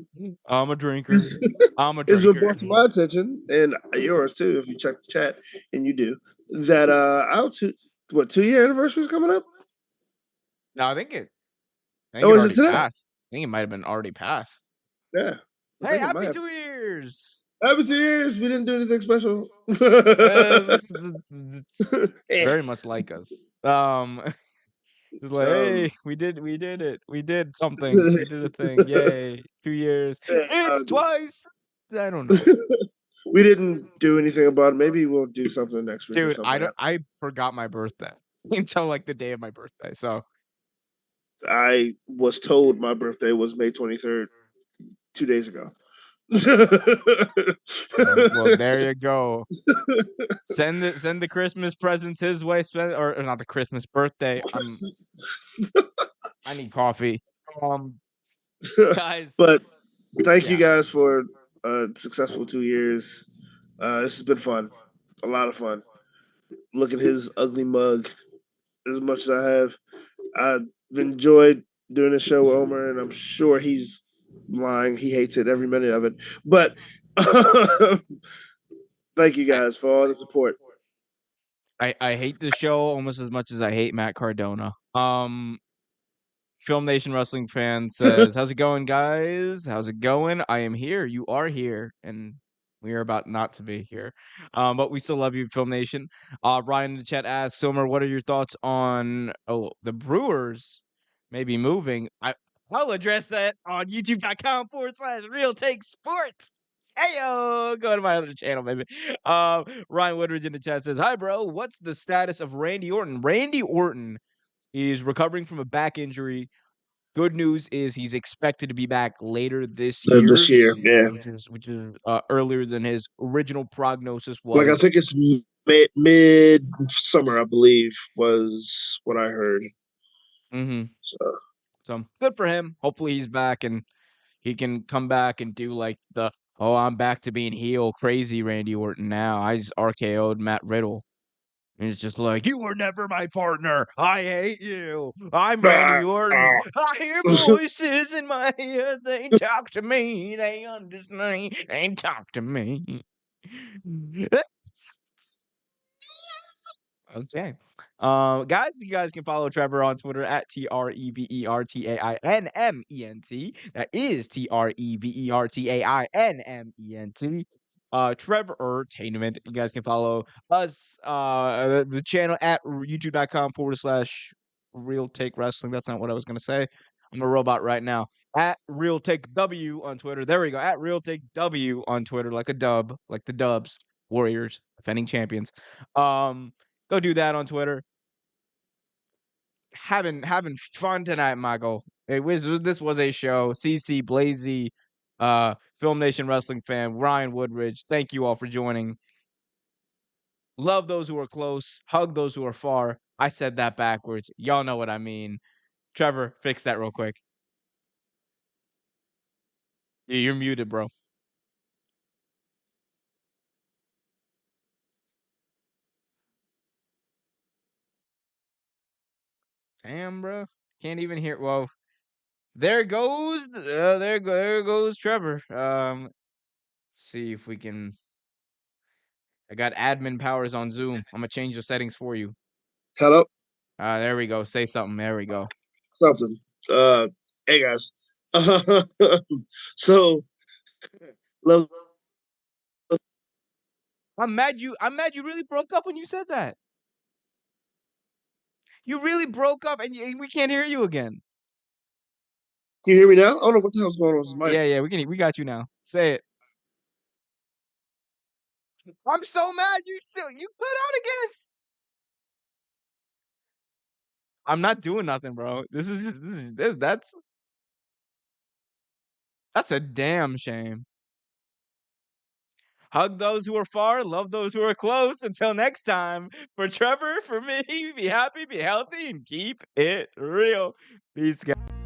Speaker 1: I'm a drinker.
Speaker 2: it's
Speaker 1: I'm a
Speaker 2: been
Speaker 1: drinker.
Speaker 2: brought to my attention and yours too, if you check the chat, and you do, that our 2-year anniversary is coming up.
Speaker 1: No, I think it
Speaker 2: Oh, is it
Speaker 1: already
Speaker 2: today?
Speaker 1: passed. I think it might have been already passed.
Speaker 2: Yeah, I
Speaker 1: Hey,
Speaker 2: think it might
Speaker 1: happy
Speaker 2: have.
Speaker 1: 2 years.
Speaker 2: Happy 2 years. We didn't do anything special.
Speaker 1: It's very much like us. It's like, hey, we did it. We did something. We did a thing. Yay. 2 years. It's twice. I don't know.
Speaker 2: We didn't do anything about it. Maybe we'll do something next week or
Speaker 1: Dude,
Speaker 2: something.
Speaker 1: I forgot my birthday until like the day of my birthday. So
Speaker 2: I was told my birthday was May 23rd 2 days ago.
Speaker 1: well, there you go. Send the Christmas presents his way, or not the Christmas birthday. I need coffee. Guys.
Speaker 2: But thank you
Speaker 1: Yeah.
Speaker 2: guys for a successful 2 years. This has been fun. A lot of fun. Look at his ugly mug as much as I have. I've enjoyed doing this show with Omer, and I'm sure he's lying. He hates it every minute of it. But thank you guys for all the support.
Speaker 1: I hate the show almost as much as I hate Matt Cardona. Film Nation Wrestling fan says, "How's it going, guys? How's it going? I am here. You are here, and we are about not to be here. But we still love you, Film Nation." Ryan in the chat asks, "Silmer, what are your thoughts on the Brewers maybe moving?" I'll address that on YouTube.com/Real Take Sports. Heyo, go to my other channel, baby. Ryan Woodridge in the chat says, "Hi, bro. What's the status of Randy Orton?" Randy Orton is recovering from a back injury. Good news is he's expected to be back later this
Speaker 2: This
Speaker 1: year,
Speaker 2: year, yeah.
Speaker 1: which is earlier than his original prognosis
Speaker 2: Like I
Speaker 1: was.
Speaker 2: think it's mid summer, I believe, was what I heard.
Speaker 1: Mm-hmm.
Speaker 2: So
Speaker 1: So good for him. Hopefully he's back and he can come back and do like the I'm back to being heel crazy Randy Orton now. I just RKO'd Matt Riddle. And it's just like, you were never my partner. I hate you. I'm Randy Orton. I hear voices in my ear. They talk to me. They understand. They talk to me. Okay. Guys, you guys can follow Trevor on Twitter at TREVERTAINMENT. That is TREVERTAINMENT. Trevor Entertainment. You guys can follow us, the channel at youtube.com/Real Take Wrestling. That's not what I was going to say. I'm a robot right now. At Real Take W on Twitter. There we go. At Real Take W on Twitter, like a dub, like the Dubs, Warriors, defending champions. Go do that on Twitter. Having fun tonight, Michael. This was a show. CC, Blazy, Film Nation Wrestling fan, Ryan Woodridge. Thank you all for joining. Love those who are close. Hug those who are far. I said that backwards. Y'all know what I mean. Trevor, fix that real quick. Yeah, you're muted, bro. Damn, bro. Can't even hear. Well, there goes. There goes Trevor. See if we can. I got admin powers on Zoom. I'm gonna change the settings for you.
Speaker 2: hello,
Speaker 1: There we go. Say something. There we go.
Speaker 2: something. Hey guys. So love.
Speaker 1: I'm mad you really broke up when you said that. You really broke up and we can't hear you again.
Speaker 2: Can you hear me now? I don't know what the hell's going on with this mic.
Speaker 1: Yeah, we got you now. Say it. I'm so mad you cut out again. I'm not doing nothing, bro. That's a damn shame. Hug those who are far, love those who are close. Until next time, for Trevor, for me, be happy, be healthy, and keep it real. Peace, guys.